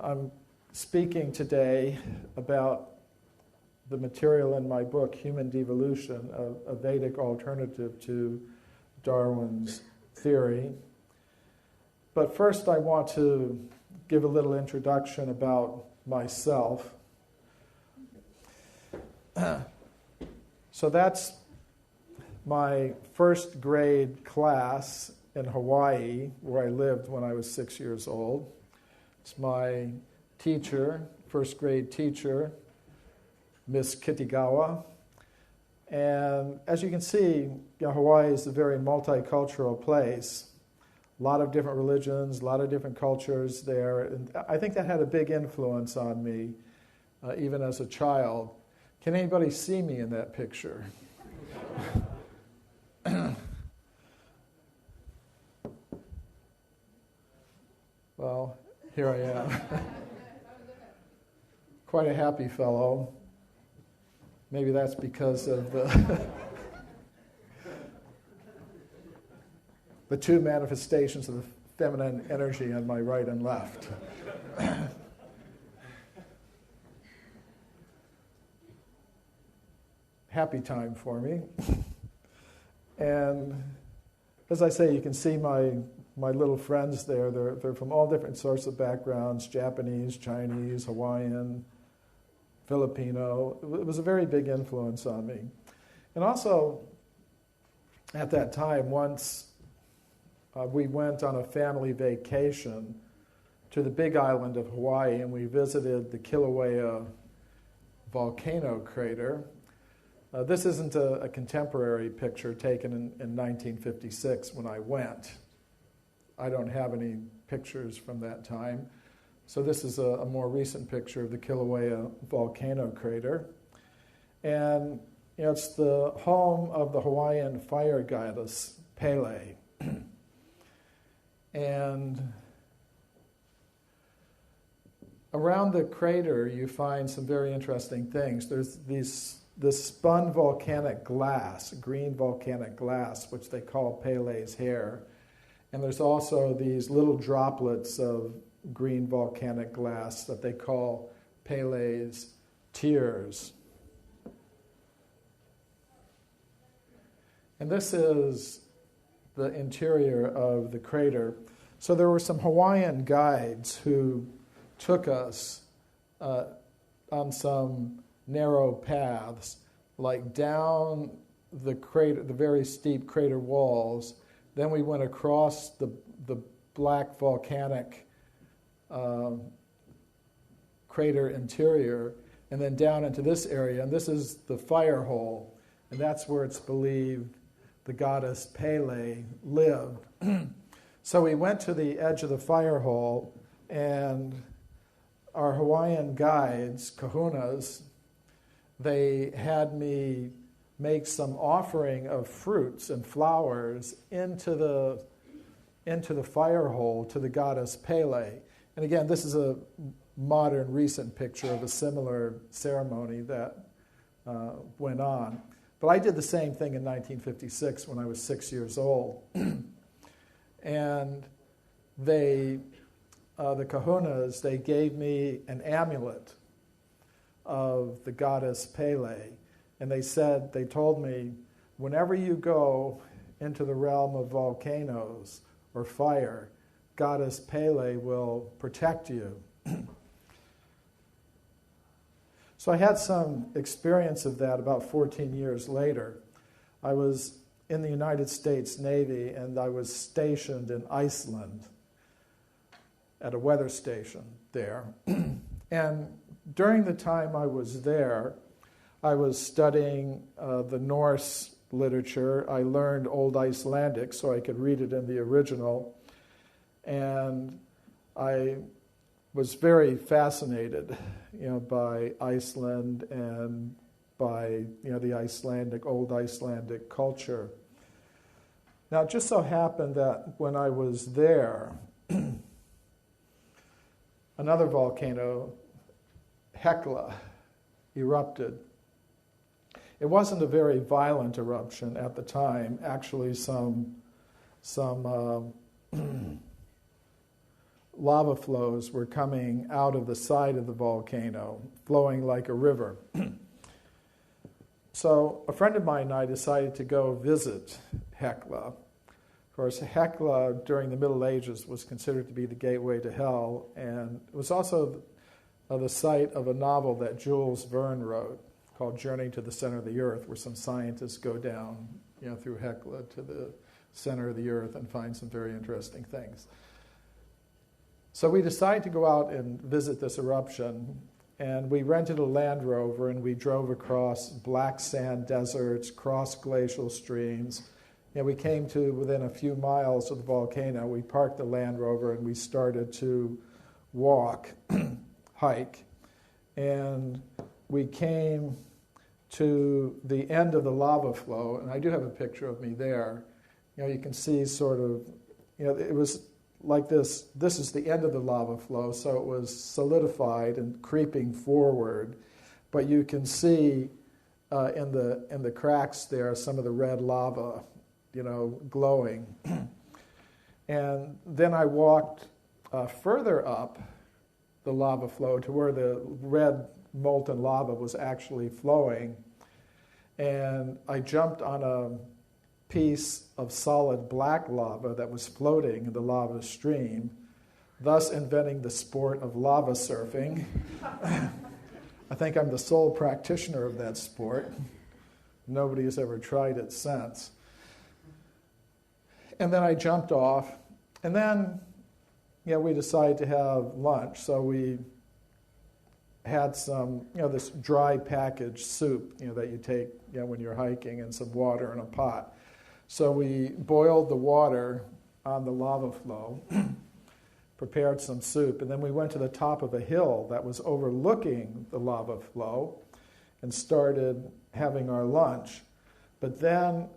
I'm speaking today about the material in my book, Human Devolution, a Vedic alternative to Darwin's theory. But first I want to give a little introduction about myself. So that's my first grade class in Hawaii, where I lived when I was 6 years old. It's my teacher, first grade teacher, Miss Kitigawa. And as you can see, Hawaii is a very multicultural place. A lot of different religions, a lot of different cultures there. And I think that had a big influence on me, even as a child. Can anybody see me in that picture? Well, here I am. Quite a happy fellow. Maybe that's because of the two manifestations of the feminine energy on my right and left. Happy time for me. And as I say, you can see my little friends there. They're from all different sorts of backgrounds: Japanese, Chinese, Hawaiian, Filipino. It was a very big influence on me. And also, at that time, once we went on a family vacation to the big island of Hawaii, and we visited the Kilauea volcano crater. This isn't a contemporary picture taken in 1956 when I went. I don't have any pictures from that time. So this is a more recent picture of the Kilauea volcano crater. And it's the home of the Hawaiian fire goddess, Pele. And around the crater, you find some very interesting things. There's this spun volcanic glass, green volcanic glass, which they call Pele's hair. And there's also these little droplets of green volcanic glass that they call Pele's tears. And this is the interior of the crater. So there were some Hawaiian guides who took us on some narrow paths, like down the crater, the very steep crater walls. Then we went across the black volcanic crater interior, and then down into this area. And this is the fire hole, and that's where it's believed the goddess Pele lived. So we went to the edge of the fire hole, and our Hawaiian guides, kahunas, they had me make some offering of fruits and flowers into the fire hole to the goddess Pele. And again, this is a modern, recent picture of a similar ceremony that went on. But I did the same thing in 1956 when I was 6 years old. And the kahunas, they gave me an amulet of the goddess Pele. And they told me, whenever you go into the realm of volcanoes or fire, goddess Pele will protect you. So I had some experience of that about 14 years later. I was in the United States Navy, and I was stationed in Iceland at a weather station there. And during the time I was there, I was studying the Norse literature. I learned Old Icelandic so I could read it in the original. And I was very fascinated, by Iceland and by, the Old Icelandic culture. Now, it just so happened that when I was there, another volcano, Hekla, erupted. It wasn't a very violent eruption at the time. Actually, some lava flows were coming out of the side of the volcano, flowing like a river. So a friend of mine and I decided to go visit Hekla. Of course, Hekla during the Middle Ages was considered to be the gateway to hell, and it was also the site of a novel that Jules Verne wrote called Journey to the Center of the Earth, where some scientists go down, through Hekla to the center of the Earth and find some very interesting things. So we decided to go out and visit this eruption, and we rented a Land Rover and we drove across black sand deserts, crossed glacial streams. And we came to within a few miles of the volcano. We parked the Land Rover and we started to walk, hike. And we came to the end of the lava flow, and I do have a picture of me there. You can see sort of, it was like this. This is the end of the lava flow, so it was solidified and creeping forward. But you can see in the cracks there some of the red lava, glowing. And then I walked further up the lava flow to where the red molten lava was actually flowing. And I jumped on a piece of solid black lava that was floating in the lava stream, thus inventing the sport of lava surfing. I think I'm the sole practitioner of that sport. Nobody has ever tried it since. And then I jumped off, and then we decided to have lunch. So we had some, this dry packaged soup, that you take, when you're hiking, and some water in a pot. So we boiled the water on the lava flow, prepared some soup, and then we went to the top of a hill that was overlooking the lava flow and started having our lunch. But then,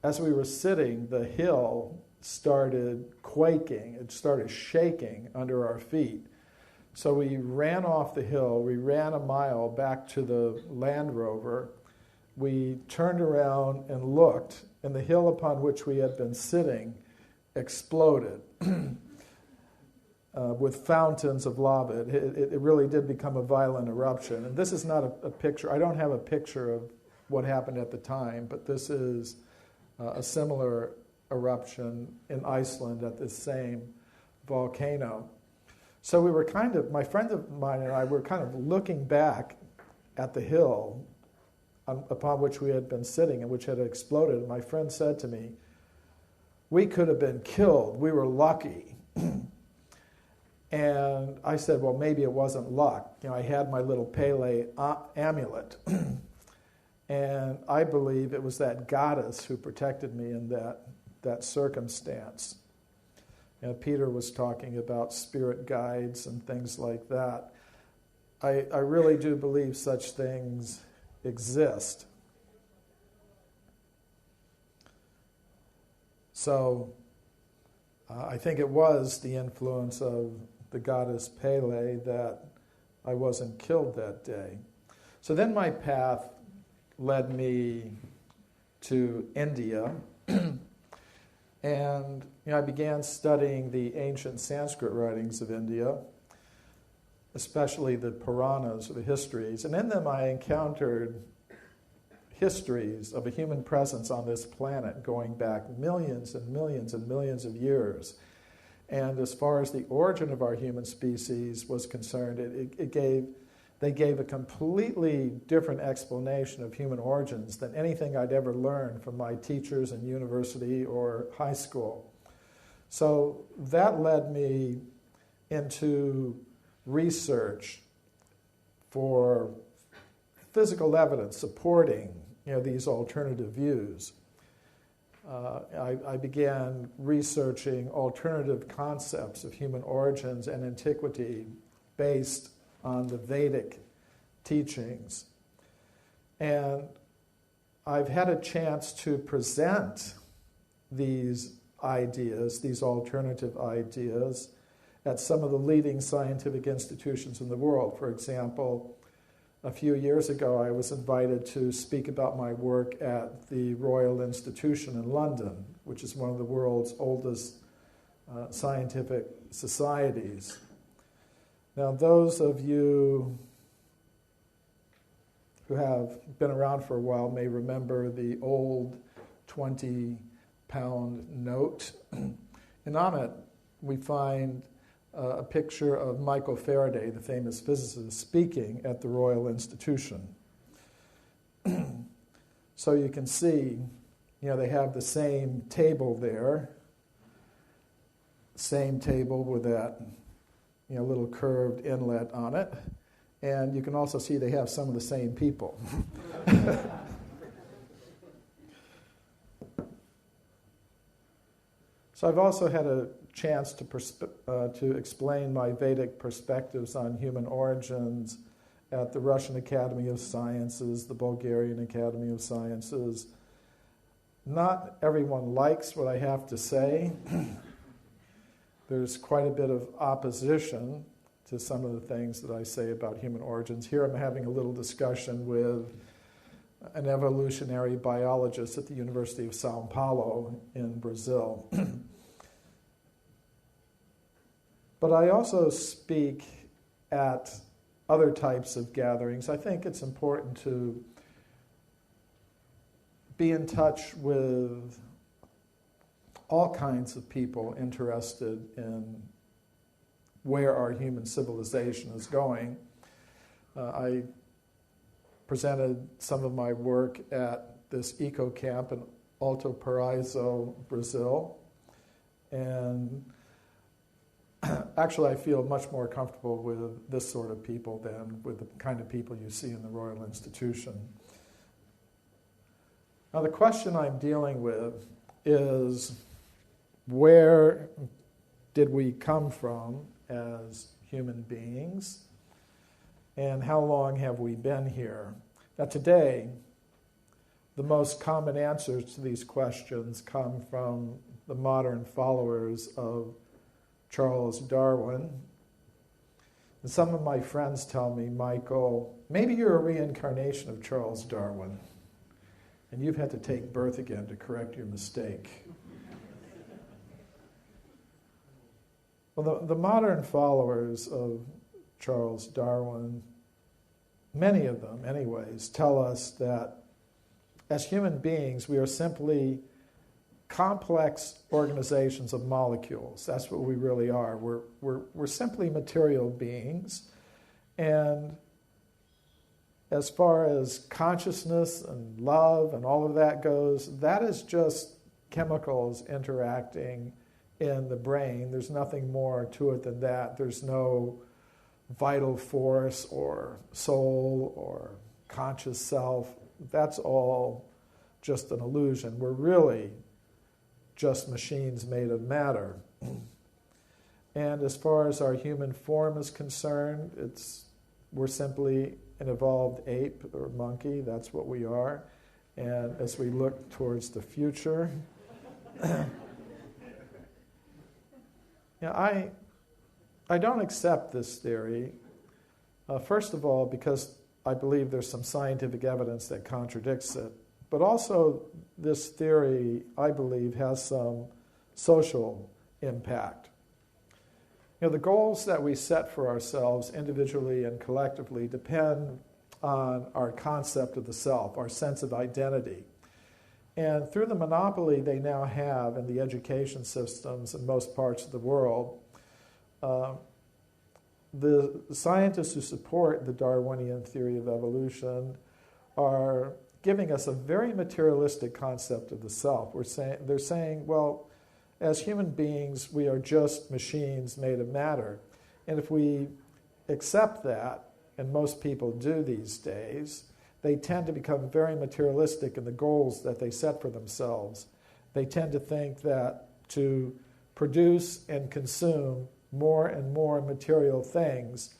as we were sitting, the hill started quaking. It started shaking under our feet. So we ran off the hill. We ran a mile back to the Land Rover. We turned around and looked, and the hill upon which we had been sitting exploded with fountains of lava. It really did become a violent eruption. And this is not a picture. I don't have a picture of what happened at the time, but this is a similar eruption in Iceland at this same volcano. So we were my friend of mine and I were kind of looking back at the hill upon which we had been sitting and which had exploded. And my friend said to me, "We could have been killed. We were lucky." And I said, well, maybe it wasn't luck. I had my little Pele amulet. And I believe it was that goddess who protected me in that circumstance. Peter was talking about spirit guides and things like that. I really do believe such things exist. So I think it was the influence of the goddess Pele that I wasn't killed that day. So then my path led me to India. And I began studying the ancient Sanskrit writings of India, especially the Puranas, or the histories. And in them I encountered histories of a human presence on this planet going back millions and millions and millions of years. And as far as the origin of our human species was concerned, they gave a completely different explanation of human origins than anything I'd ever learned from my teachers in university or high school. So that led me into research for physical evidence supporting these alternative views. I began researching alternative concepts of human origins and antiquity based on the Vedic teachings. And I've had a chance to present these ideas, these alternative ideas, at some of the leading scientific institutions in the world. For example, a few years ago, I was invited to speak about my work at the Royal Institution in London, which is one of the world's oldest scientific societies. Now, those of you who have been around for a while may remember the old 20-pound note. And on it, we find a picture of Michael Faraday, the famous physicist, speaking at the Royal Institution. So you can see, they have the same table there, same table with that, little curved inlet on it. And you can also see they have some of the same people. So I've also had a chance to explain my Vedic perspectives on human origins at the Russian Academy of Sciences, the Bulgarian Academy of Sciences. Not everyone likes what I have to say. There's quite a bit of opposition to some of the things that I say about human origins. Here I'm having a little discussion with an evolutionary biologist at the University of Sao Paulo in Brazil. But I also speak at other types of gatherings. I think it's important to be in touch with all kinds of people interested in where our human civilization is going. I presented some of my work at this eco camp in Alto Paraíso, Brazil, and actually I feel much more comfortable with this sort of people than with the kind of people you see in the Royal Institution. Now the question I'm dealing with is, where did we come from as human beings, and how long have we been here? Now today, the most common answers to these questions come from the modern followers of Charles Darwin. And some of my friends tell me, Michael, maybe you're a reincarnation of Charles Darwin, and you've had to take birth again to correct your mistake. Well, the modern followers of Charles Darwin, many of them anyways, tell us that as human beings, we are simply complex organizations of molecules. That's what we really are. We're simply material beings. And as far as consciousness and love and all of that goes, that is just chemicals interacting in the brain. There's nothing more to it than that. There's no vital force or soul or conscious self. That's all just an illusion. We're really just machines made of matter. And as far as our human form is concerned, we're simply an evolved ape or monkey. That's what we are. And as we look towards the future, I don't accept this theory, first of all, because I believe there's some scientific evidence that contradicts it, but also this theory, I believe, has some social impact. The goals that we set for ourselves individually and collectively depend on our concept of the self, our sense of identity. And through the monopoly they now have in the education systems in most parts of the world, the scientists who support the Darwinian theory of evolution are giving us a very materialistic concept of the self. They're saying, well, as human beings, we are just machines made of matter. And if we accept that, and most people do these days, they tend to become very materialistic in the goals that they set for themselves. They tend to think that to produce and consume more and more material things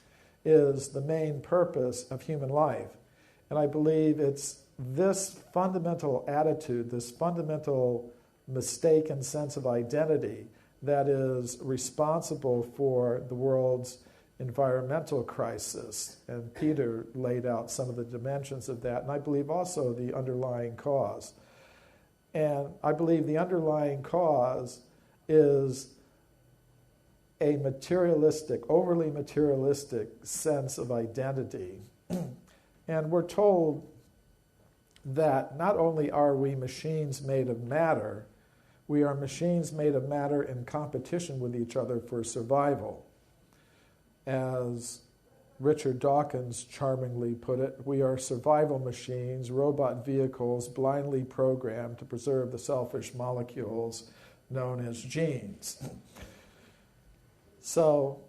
is the main purpose of human life. And I believe it's this fundamental attitude, this fundamental mistaken sense of identity that is responsible for the world's environmental crisis. And Peter laid out some of the dimensions of that, and I believe also the underlying cause. And I believe the underlying cause is a materialistic, overly materialistic sense of identity. And we're told that not only are we machines made of matter, we are machines made of matter in competition with each other for survival. As Richard Dawkins charmingly put it, we are survival machines, robot vehicles blindly programmed to preserve the selfish molecules known as genes. So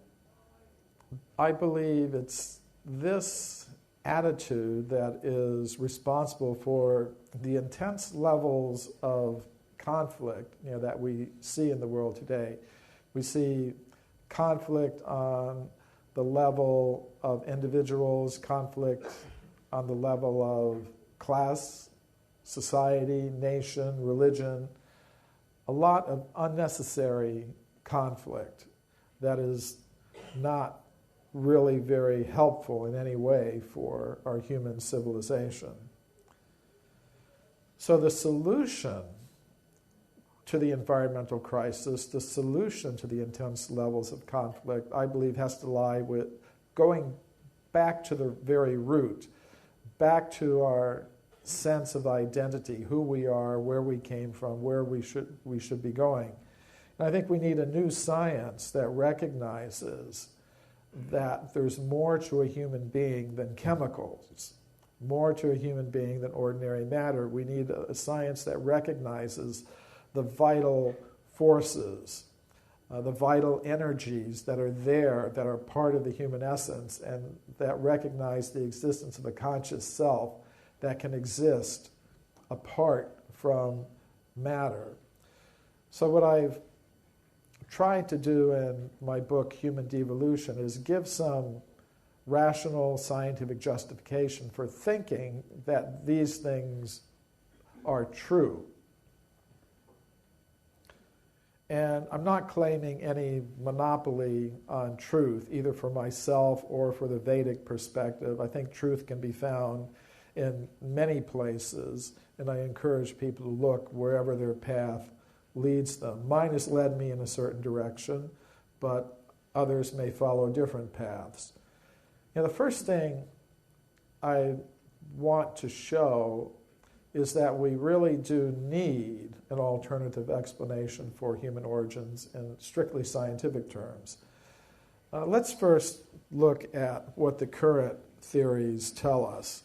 I believe it's this attitude that is responsible for the intense levels of conflict, that we see in the world today. We see conflict on the level of individuals, conflict on the level of class, society, nation, religion, a lot of unnecessary conflict that is not really very helpful in any way for our human civilization. So the solution to the environmental crisis, the solution to the intense levels of conflict, I believe has to lie with going back to the very root, back to our sense of identity, who we are, where we came from, where we should be going. And I think we need a new science that recognizes that there's more to a human being than chemicals, more to a human being than ordinary matter. We need a science that recognizes the vital forces, the vital energies that are there, that are part of the human essence, and that recognize the existence of a conscious self that can exist apart from matter. So what I've tried to do in my book, Human Devolution, is give some rational scientific justification for thinking that these things are true. And I'm not claiming any monopoly on truth, either for myself or for the Vedic perspective. I think truth can be found in many places, and I encourage people to look wherever their path leads them. Mine has led me in a certain direction, but others may follow different paths. The first thing I want to show is that we really do need an alternative explanation for human origins in strictly scientific terms. Let's first look at what the current theories tell us.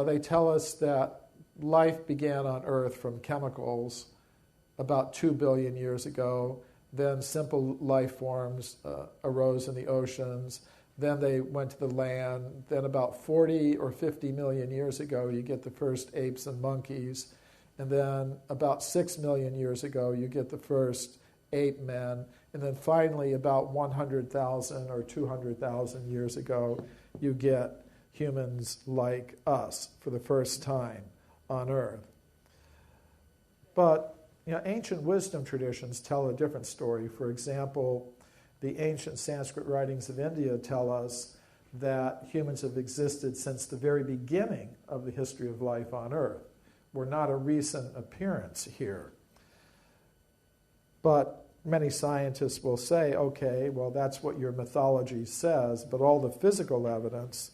They tell us that life began on Earth from chemicals about 2 billion years ago. Then simple life forms arose in the oceans. Then they went to the land. Then about 40 or 50 million years ago, you get the first apes and monkeys. And then about 6 million years ago, you get the first ape men. And then finally, about 100,000 or 200,000 years ago, you get humans like us for the first time on Earth. But ancient wisdom traditions tell a different story. For example, the ancient Sanskrit writings of India tell us that humans have existed since the very beginning of the history of life on Earth. We're not a recent appearance here. But many scientists will say, okay, well, that's what your mythology says, but all the physical evidence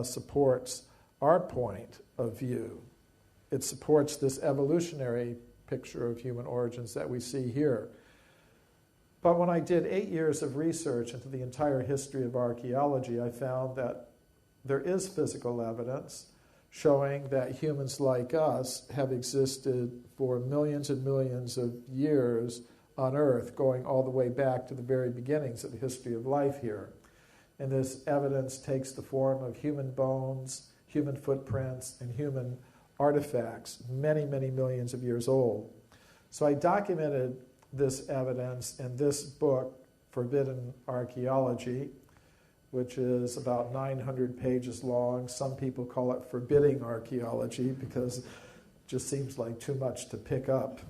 supports our point of view. It supports this evolutionary picture of human origins that we see here. But when I did 8 years of research into the entire history of archaeology, I found that there is physical evidence showing that humans like us have existed for millions and millions of years on Earth, going all the way back to the very beginnings of the history of life here. And this evidence takes the form of human bones, human footprints, and human artifacts, many, many millions of years old. So I documented this evidence in this book, Forbidden Archaeology, which is about 900 pages long. Some people call it forbidding archaeology because it just seems like too much to pick up.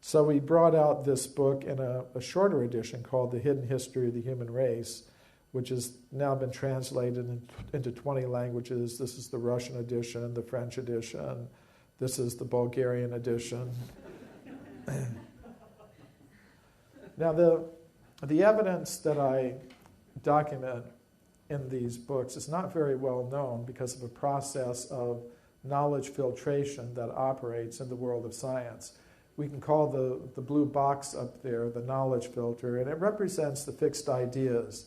So we brought out this book in a shorter edition called The Hidden History of the Human Race, which has now been translated into 20 languages. This is the Russian edition, the French edition. This is the Bulgarian edition. Now, the evidence that I document in these books is not very well known because of a process of knowledge filtration that operates in the world of science. We can call the blue box up there the knowledge filter, and it represents the fixed ideas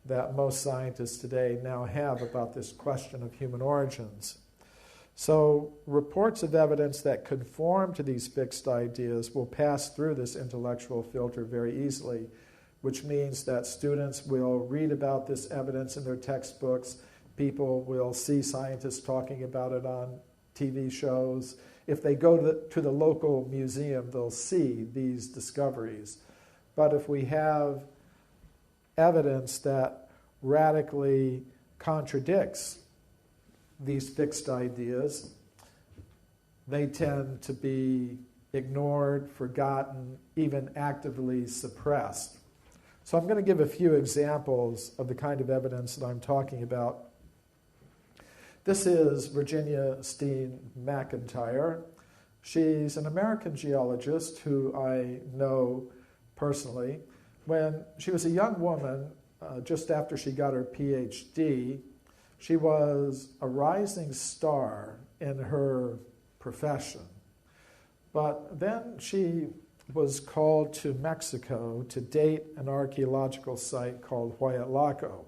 that most scientists today now have about this question of human origins. So reports of evidence that conform to these fixed ideas will pass through this intellectual filter very easily, which means that students will read about this evidence in their textbooks. People will see scientists talking about it on TV shows. If they go to the local museum, they'll see these discoveries. But if we have evidence that radically contradicts these fixed ideas, they tend to be ignored, forgotten, even actively suppressed. So I'm going to give a few examples of the kind of evidence that I'm talking about. This is Virginia Steen McIntyre. She's an American geologist who I know personally. When she was a young woman, just after she got her PhD, she was a rising star in her profession. But then she was called to Mexico to date an archaeological site called Huayatlaco.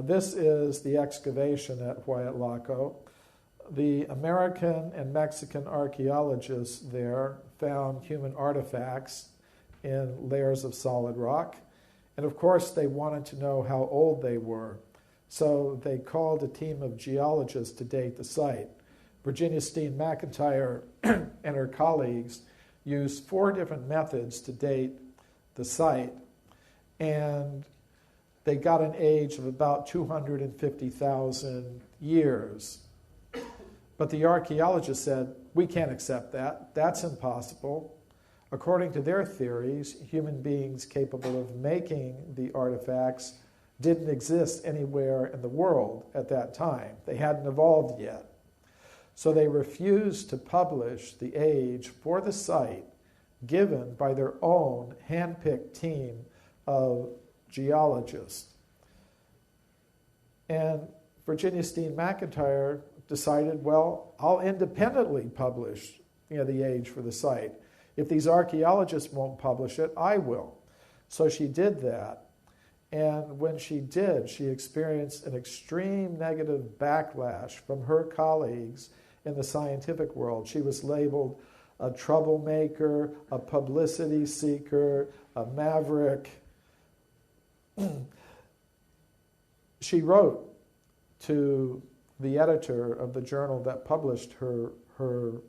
This is the excavation at Huayatlaco. The American and Mexican archaeologists there found human artifacts in layers of solid rock. And of course, they wanted to know how old they were. So they called a team of geologists to date the site. Virginia Steen McIntyre and her colleagues used 4 different methods to date the site, and they got an age of about 250,000 years. But the archaeologists said, we can't accept that. That's impossible. According to their theories, human beings capable of making the artifacts didn't exist anywhere in the world at that time. They hadn't evolved yet. So they refused to publish the age for the site given by their own hand-picked team of geologists. And Virginia Steen McIntyre decided, well, I'll independently publish the age for the site. If these archaeologists won't publish it, I will. So she did that. And when she did, she experienced an extreme negative backlash from her colleagues in the scientific world. She was labeled a troublemaker, a publicity seeker, a maverick. She wrote to the editor of the journal that published her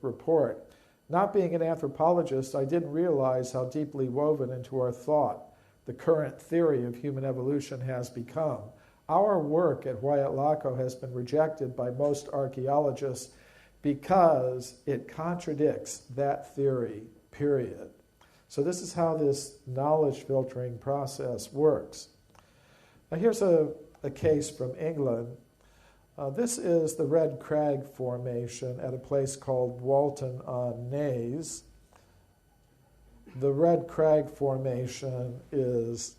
report, not being an anthropologist, I didn't realize how deeply woven into our thought the current theory of human evolution has become. Our work at Huayatlaco has been rejected by most archaeologists because it contradicts that theory, period. So this is how this knowledge filtering process works. Now here's a case from England. This is the Red Crag Formation at a place called Walton-on-Naze. The Red Crag Formation is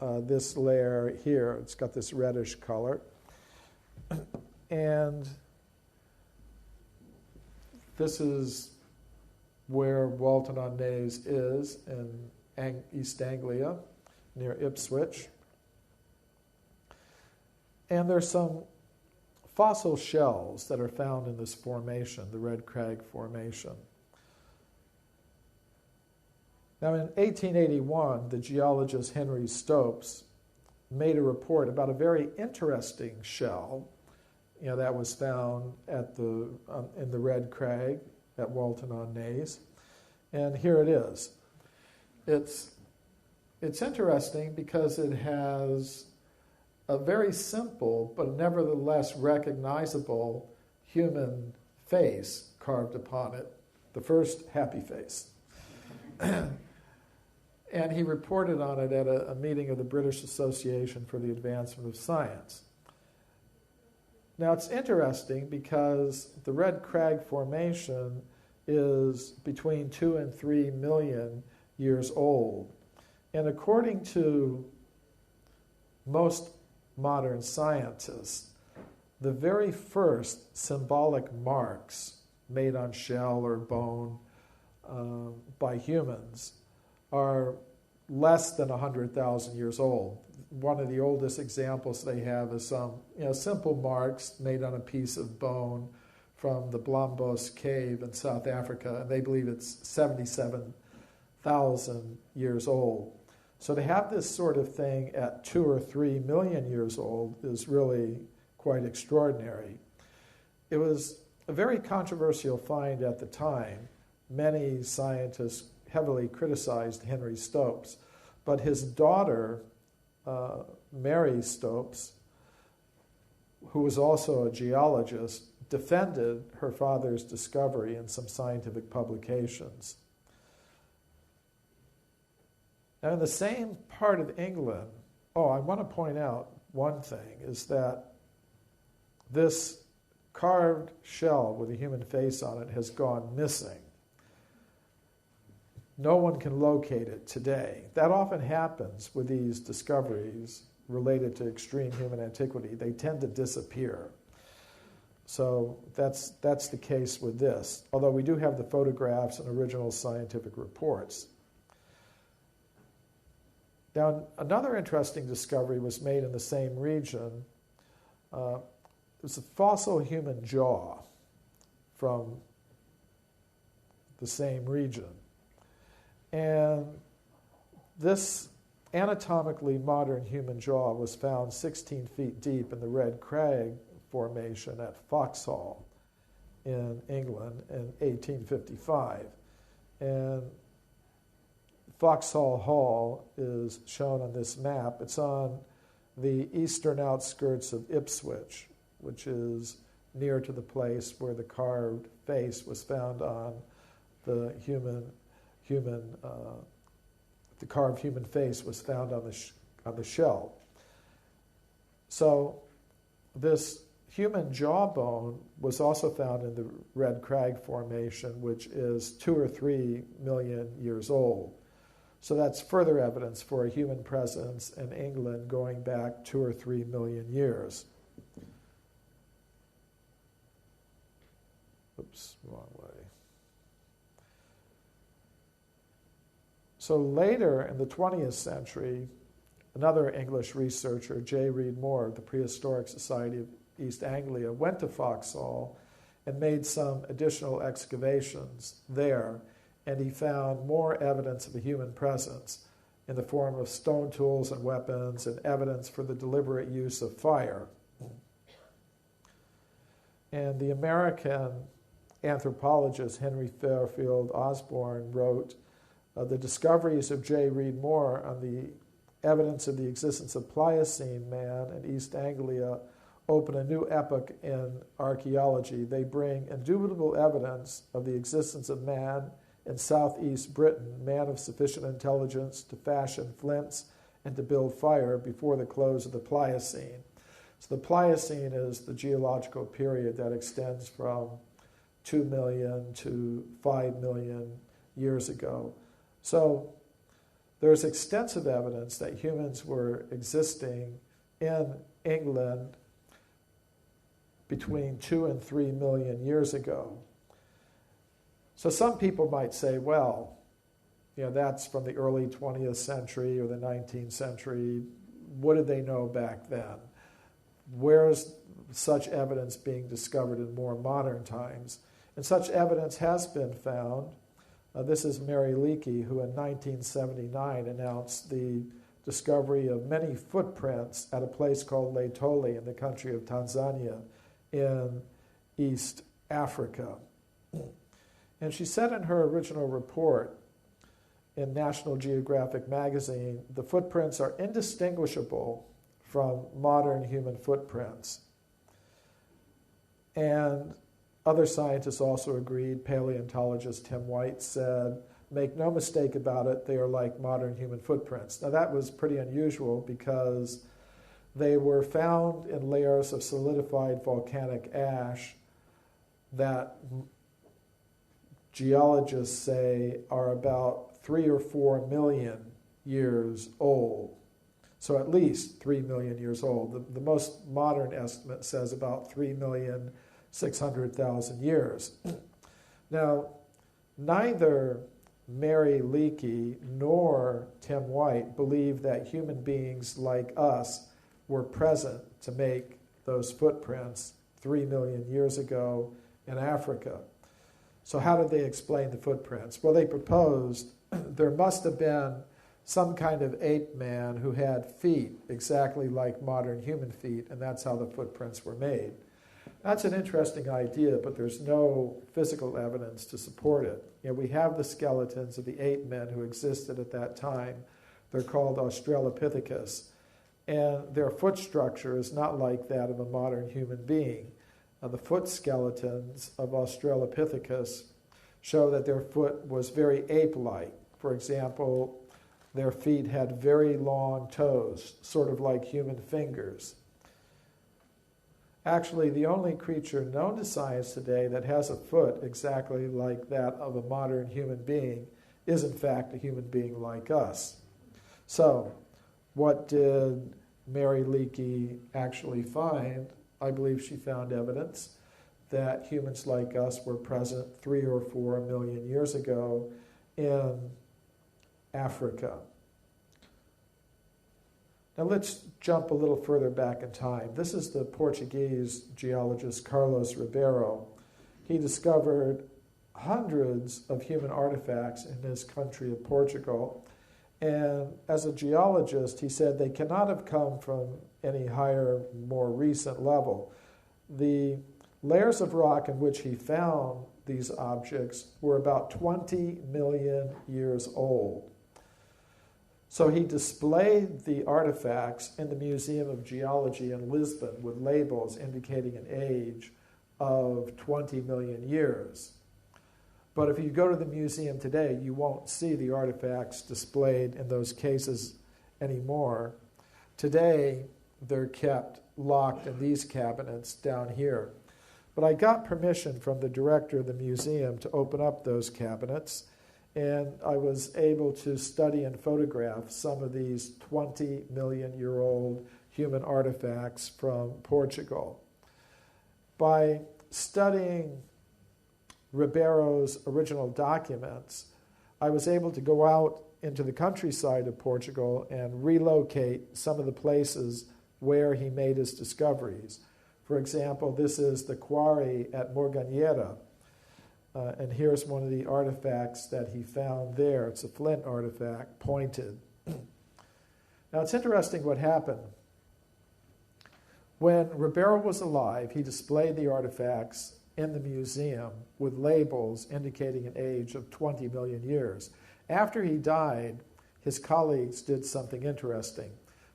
this layer here. It's got this reddish color. And this is where Walton-on-Naze is in East Anglia, near Ipswich. And there's some fossil shells that are found in this formation, the Red Crag Formation. Now in 1881, the geologist Henry Stopes made a report about a very interesting shell that was found at in the Red Crag at Walton-on-Naze. And here it is. It's interesting because it has a very simple but nevertheless recognizable human face carved upon it, the first happy face. And he reported on it at a meeting of the British Association for the Advancement of Science. Now it's interesting because the Red Crag Formation is between 2 and 3 million years old. And according to most modern scientists, the very first symbolic marks made on shell or bone by humans are less than 100,000 years old. One of the oldest examples they have is some simple marks made on a piece of bone from the Blombos cave in South Africa, and they believe it's 77,000 years old. So to have this sort of thing at 2 or 3 million years old is really quite extraordinary. It was a very controversial find at the time. Many scientists heavily criticized Henry Stopes, but his daughter, Mary Stopes, who was also a geologist, defended her father's discovery in some scientific publications. Now, in the same part of England, I want to point out one thing, is that this carved shell with a human face on it has gone missing. No one can locate it today. That often happens with these discoveries related to extreme human antiquity. They tend to disappear. So that's the case with this, although we do have the photographs and original scientific reports. Now, another interesting discovery was made in the same region. It was a fossil human jaw from the same region. And this anatomically modern human jaw was found 16 feet deep in the Red Crag Formation at Foxhall in England in 1855. And Foxhall Hall is shown on this map. It's on the eastern outskirts of Ipswich, which is near to the place where the carved face was found on the the carved human face was found on the shell. So this human jawbone was also found in the Red Crag Formation, which is 2 or 3 million years old. So that's further evidence for a human presence in England going back 2 or 3 million years. Oops, wrong way. So later in the 20th century, another English researcher, J. Reed Moore of the Prehistoric Society of East Anglia, went to Foxhall and made some additional excavations there, and he found more evidence of a human presence in the form of stone tools and weapons and evidence for the deliberate use of fire. And the American anthropologist Henry Fairfield Osborn wrote, the discoveries of J. Reed Moore on the evidence of the existence of Pliocene man in East Anglia open a new epoch in archaeology. They bring indubitable evidence of the existence of man in southeast Britain, man of sufficient intelligence to fashion flints and to build fire before the close of the Pliocene. So the Pliocene is the geological period that extends from 2 million to 5 million years ago. So there's extensive evidence that humans were existing in England between 2 and 3 million years ago. So some people might say, well, that's from the early 20th century or the 19th century. What did they know back then? Where's such evidence being discovered in more modern times? And such evidence has been found. This is Mary Leakey, who in 1979 announced the discovery of many footprints at a place called Laetoli in the country of Tanzania in East Africa. And she said in her original report in National Geographic magazine, the footprints are indistinguishable from modern human footprints. And other scientists also agreed. Paleontologist Tim White said, make no mistake about it, they are like modern human footprints. Now that was pretty unusual because they were found in layers of solidified volcanic ash that geologists say are about 3 or 4 million years old. So at least 3 million years old. The most modern estimate says about 3,600,000 years. Now, neither Mary Leakey nor Tim White believe that human beings like us were present to make those footprints 3 million years ago in Africa. So how did they explain the footprints? Well, they proposed there must have been some kind of ape man who had feet exactly like modern human feet, and that's how the footprints were made. That's an interesting idea, but there's no physical evidence to support it. We have the skeletons of the ape men who existed at that time. They're called Australopithecus, and their foot structure is not like that of a modern human being. The foot skeletons of Australopithecus show that their foot was very ape-like. For example, their feet had very long toes, sort of like human fingers. Actually, the only creature known to science today that has a foot exactly like that of a modern human being is, in fact, a human being like us. So, what did Mary Leakey actually find? I believe she found evidence that humans like us were present 3 or 4 million years ago in Africa. Now let's jump a little further back in time. This is the Portuguese geologist Carlos Ribeiro. He discovered hundreds of human artifacts in his country of Portugal. And as a geologist, he said they cannot have come from any higher, more recent level. The layers of rock in which he found these objects were about 20 million years old. So he displayed the artifacts in the Museum of Geology in Lisbon with labels indicating an age of 20 million years. But if you go to the museum today, you won't see the artifacts displayed in those cases anymore. Today, they're kept locked in these cabinets down here. But I got permission from the director of the museum to open up those cabinets, and I was able to study and photograph some of these 20-million-year-old human artifacts from Portugal. By studying Ribeiro's original documents, I was able to go out into the countryside of Portugal and relocate some of the places where he made his discoveries. For example, this is the quarry at Morganheira, and here's one of the artifacts that he found there. It's a flint artifact, pointed. Now, it's interesting what happened. When Ribeiro was alive, he displayed the artifacts in the museum with labels indicating an age of 20 million years. After he died, his colleagues did something interesting.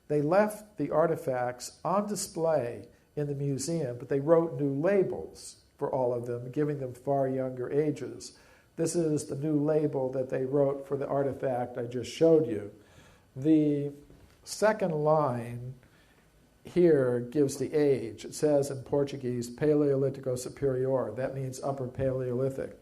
They left the artifacts on display in the museum, but they wrote new labels for all of them, giving them far younger ages. This is the new label that they wrote for the artifact I just showed you. The second line here gives the age. It says in Portuguese, Paleolítico Superior. That means Upper Paleolithic.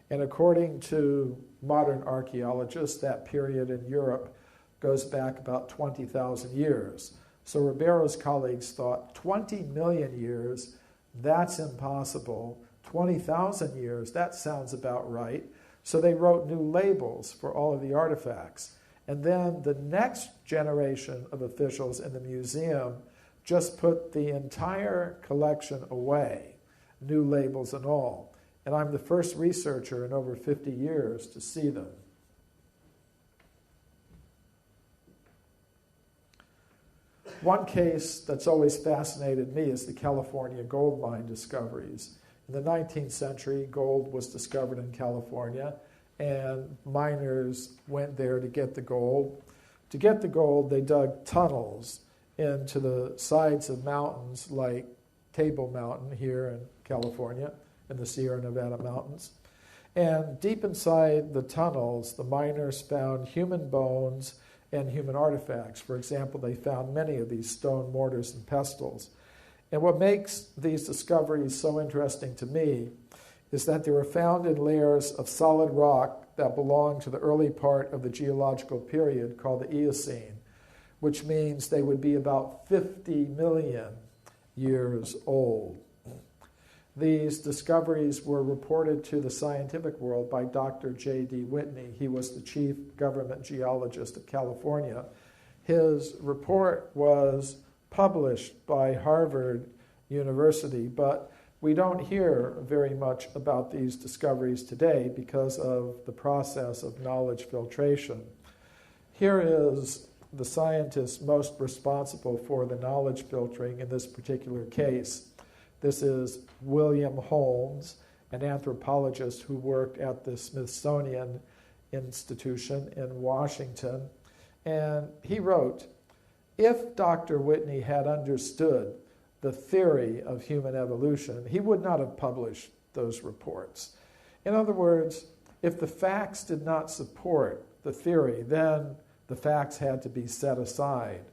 And according to modern archaeologists, that period in Europe goes back about 20,000 years. So Ribeiro's colleagues thought 20 million years, that's impossible. 20,000 years, that sounds about right. So they wrote new labels for all of the artifacts. And then the next generation of officials in the museum just put the entire collection away, new labels and all. And I'm the first researcher in over 50 years to see them. One case that's always fascinated me is the California gold mine discoveries. In the 19th century, gold was discovered in California, and miners went there to get the gold. To get the gold, they dug tunnels into the sides of mountains like Table Mountain here in California, in the Sierra Nevada mountains. And deep inside the tunnels, the miners found human bones and human artifacts. For example, they found many of these stone mortars and pestles. And what makes these discoveries so interesting to me is that they were found in layers of solid rock that belong to the early part of the geological period called the Eocene, which means they would be about 50 million years old. These discoveries were reported to the scientific world by Dr. J.D. Whitney. He was the chief government geologist of California. His report was published by Harvard University, but we don't hear very much about these discoveries today because of the process of knowledge filtration. Here is the scientist most responsible for the knowledge filtering in this particular case. This is William Holmes, an anthropologist who worked at the Smithsonian Institution in Washington. And he wrote, if Dr. Whitney had understood the theory of human evolution, he would not have published those reports. In other words, if the facts did not support the theory, then the facts had to be set aside.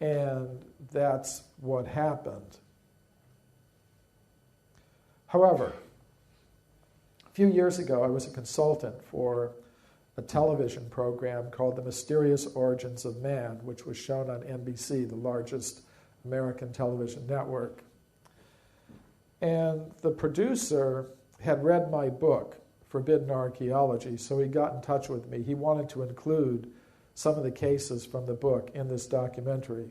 And that's what happened. However, a few years ago, I was a consultant for a television program called The Mysterious Origins of Man, which was shown on NBC, the largest American television network. And the producer had read my book, Forbidden Archaeology, so he got in touch with me. He wanted to include some of the cases from the book in this documentary.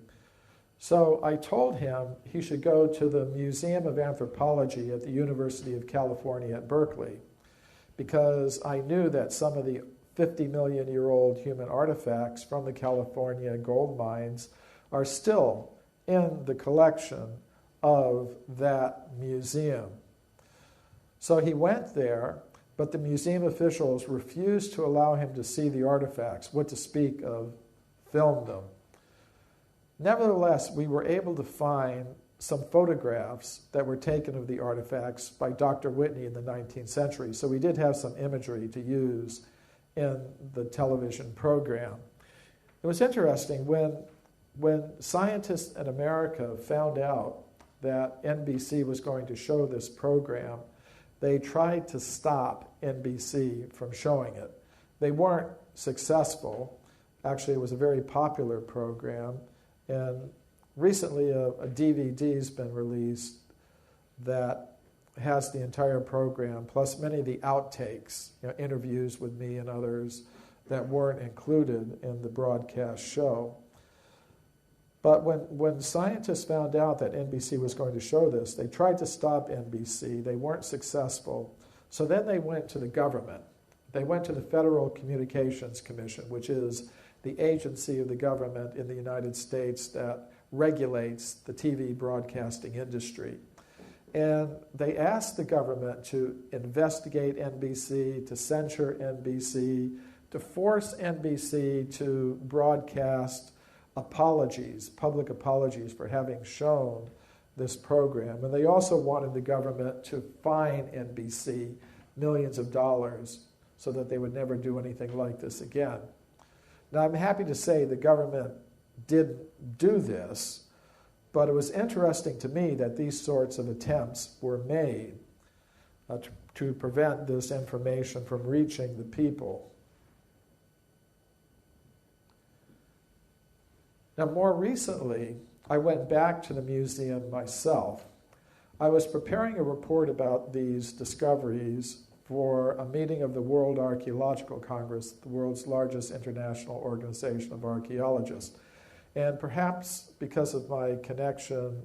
So I told him he should go to the Museum of Anthropology at the University of California at Berkeley, because I knew that some of the 50-million-year-old human artifacts from the California gold mines are still in the collection of that museum. So he went there, but the museum officials refused to allow him to see the artifacts, what to speak of film them. Nevertheless, we were able to find some photographs that were taken of the artifacts by Dr. Whitney in the 19th century. So we did have some imagery to use in the television program. It was interesting when scientists in America found out that NBC was going to show this program, they tried to stop NBC from showing it. They weren't successful. Actually, it was a very popular program. And recently a DVD's been released that has the entire program, plus many of the outtakes, interviews with me and others that weren't included in the broadcast show. But when scientists found out that NBC was going to show this, they tried to stop NBC. They weren't successful. So then they went to the government. They went to the Federal Communications Commission, which is the agency of the government in the United States that regulates the TV broadcasting industry. And they asked the government to investigate NBC, to censure NBC, to force NBC to broadcast apologies, public apologies for having shown this program. And they also wanted the government to fine NBC millions of dollars so that they would never do anything like this again. Now, I'm happy to say the government did do this, but it was interesting to me that these sorts of attempts were made to prevent this information from reaching the people. Now, more recently, I went back to the museum myself. I was preparing a report about these discoveries for a meeting of the World Archaeological Congress, the world's largest international organization of archaeologists. And perhaps because of my connection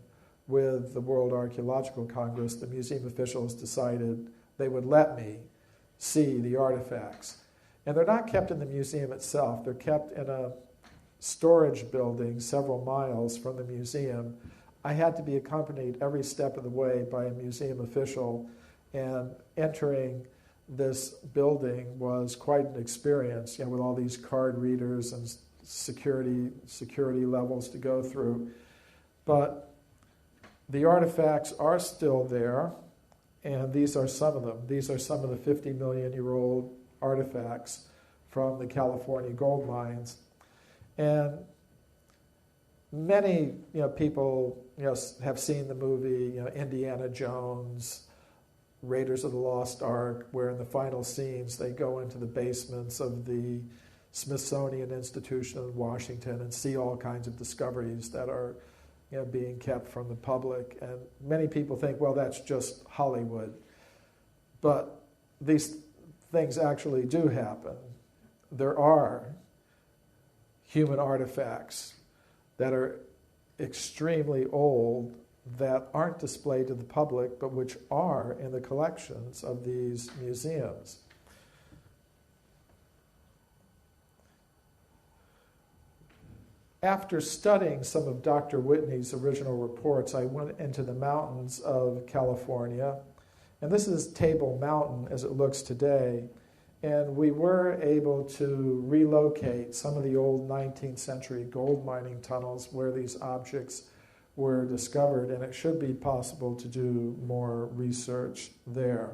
with the World Archaeological Congress, the museum officials decided they would let me see the artifacts. And they're not kept in the museum itself. They're kept in a storage building several miles from the museum. I had to be accompanied every step of the way by a museum official, and entering this building was quite an experience, with all these card readers and security levels to go through. But the artifacts are still there, and these are some of them. These are some of the 50-million-year-old artifacts from the California gold mines. And many people have seen the movie Indiana Jones, Raiders of the Lost Ark, where in the final scenes they go into the basements of the Smithsonian Institution in Washington and see all kinds of discoveries that are being kept from the public. And many people think, well, that's just Hollywood. But these things actually do happen. There are human artifacts that are extremely old that aren't displayed to the public, but which are in the collections of these museums. After studying some of Dr. Whitney's original reports, I went into the mountains of California, and this is Table Mountain as it looks today, and we were able to relocate some of the old 19th century gold mining tunnels where these objects were discovered, and it should be possible to do more research there.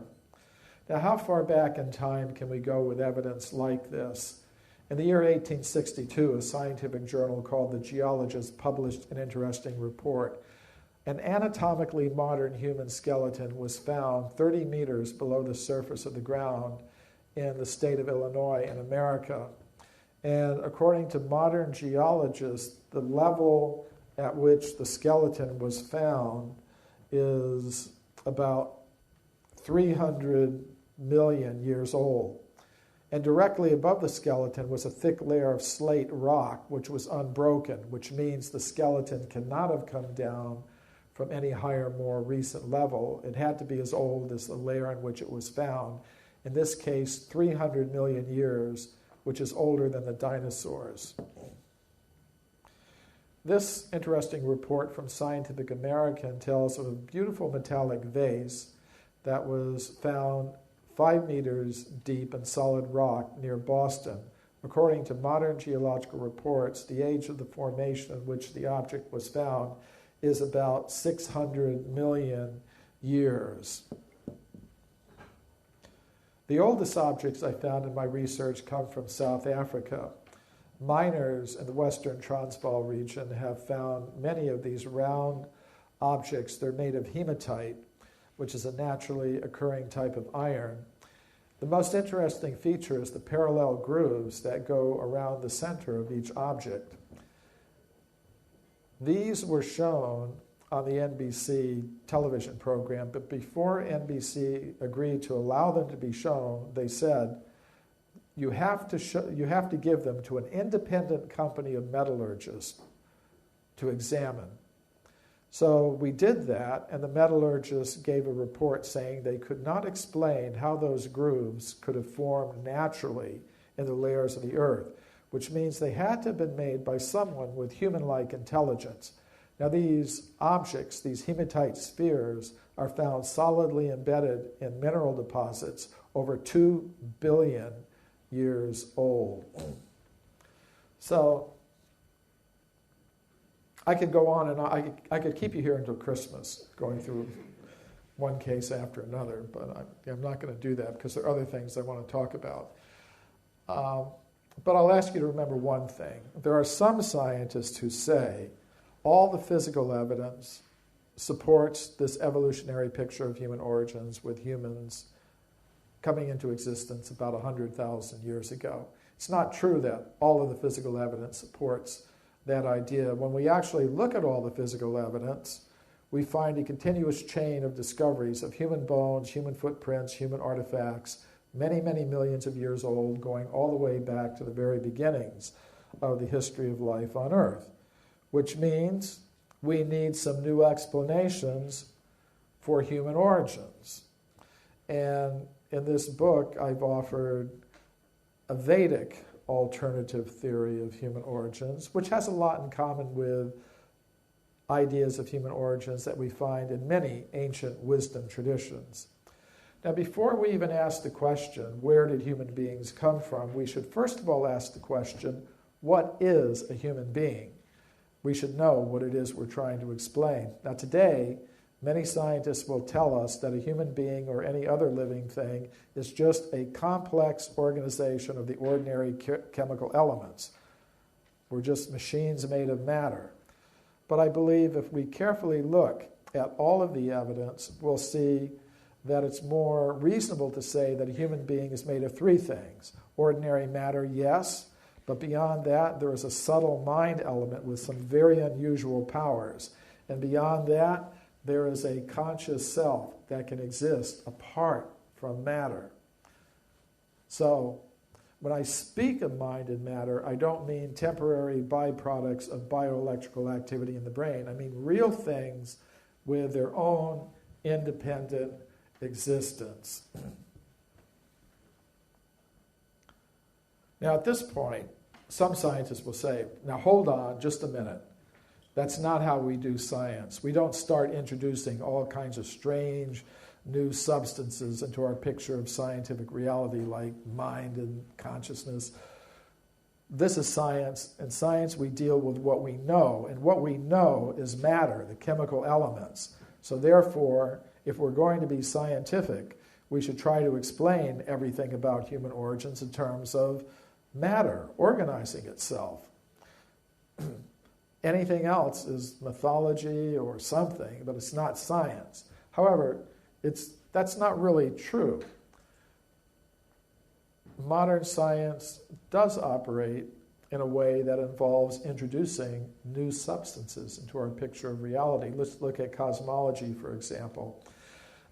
Now, how far back in time can we go with evidence like this? In the year 1862, a scientific journal called The Geologist published an interesting report. An anatomically modern human skeleton was found 30 meters below the surface of the ground in the state of Illinois in America. And according to modern geologists, the level at which the skeleton was found is about 300 million years old. And directly above the skeleton was a thick layer of slate rock, which was unbroken, which means the skeleton cannot have come down from any higher, more recent level. It had to be as old as the layer in which it was found. In this case, 300 million years, which is older than the dinosaurs. This interesting report from Scientific American tells of a beautiful metallic vase that was found 5 meters deep in solid rock near Boston. According to modern geological reports, the age of the formation in which the object was found is about 600 million years. The oldest objects I found in my research come from South Africa. Miners in the western Transvaal region have found many of these round objects. They're made of hematite, which is a naturally occurring type of iron. The most interesting feature is the parallel grooves that go around the center of each object. These were shown on the NBC television program, but before NBC agreed to allow them to be shown, they said, you have to give them to an independent company of metallurgists to examine. So we did that, and the metallurgists gave a report saying they could not explain how those grooves could have formed naturally in the layers of the earth, which means they had to have been made by someone with human-like intelligence. Now these objects, these hematite spheres, are found solidly embedded in mineral deposits over 2 billion years old. So I could go on and I could keep you here until Christmas going through one case after another, but I'm not going to do that because there are other things I want to talk about. But I'll ask you to remember one thing. There are some scientists who say all the physical evidence supports this evolutionary picture of human origins with humans coming into existence about 100,000 years ago. It's not true that all of the physical evidence supports that idea. When we actually look at all the physical evidence, we find a continuous chain of discoveries of human bones, human footprints, human artifacts, many, many millions of years old, going all the way back to the very beginnings of the history of life on Earth, which means we need some new explanations for human origins. And in this book, I've offered a Vedic alternative theory of human origins, which has a lot in common with ideas of human origins that we find in many ancient wisdom traditions. Now, before we even ask the question, where did human beings come from, we should first of all ask the question, what is a human being? We should know what it is we're trying to explain. Now, today, many scientists will tell us that a human being or any other living thing is just a complex organization of the ordinary chemical elements. We're just machines made of matter. But I believe if we carefully look at all of the evidence, we'll see that it's more reasonable to say that a human being is made of three things. Ordinary matter, yes, but beyond that, there is a subtle mind element with some very unusual powers. And beyond that, there is a conscious self that can exist apart from matter. So, when I speak of mind and matter, I don't mean temporary byproducts of bioelectrical activity in the brain. I mean real things with their own independent existence. Now, at this point, some scientists will say, now hold on just a minute. That's not how we do science. We don't start introducing all kinds of strange new substances into our picture of scientific reality like mind and consciousness. This is science. In science, we deal with what we know, and what we know is matter, the chemical elements. So therefore, if we're going to be scientific, we should try to explain everything about human origins in terms of matter organizing itself. Anything else is mythology or something, but it's not science. However, that's not really true. Modern science does operate in a way that involves introducing new substances into our picture of reality. Let's look at cosmology, for example.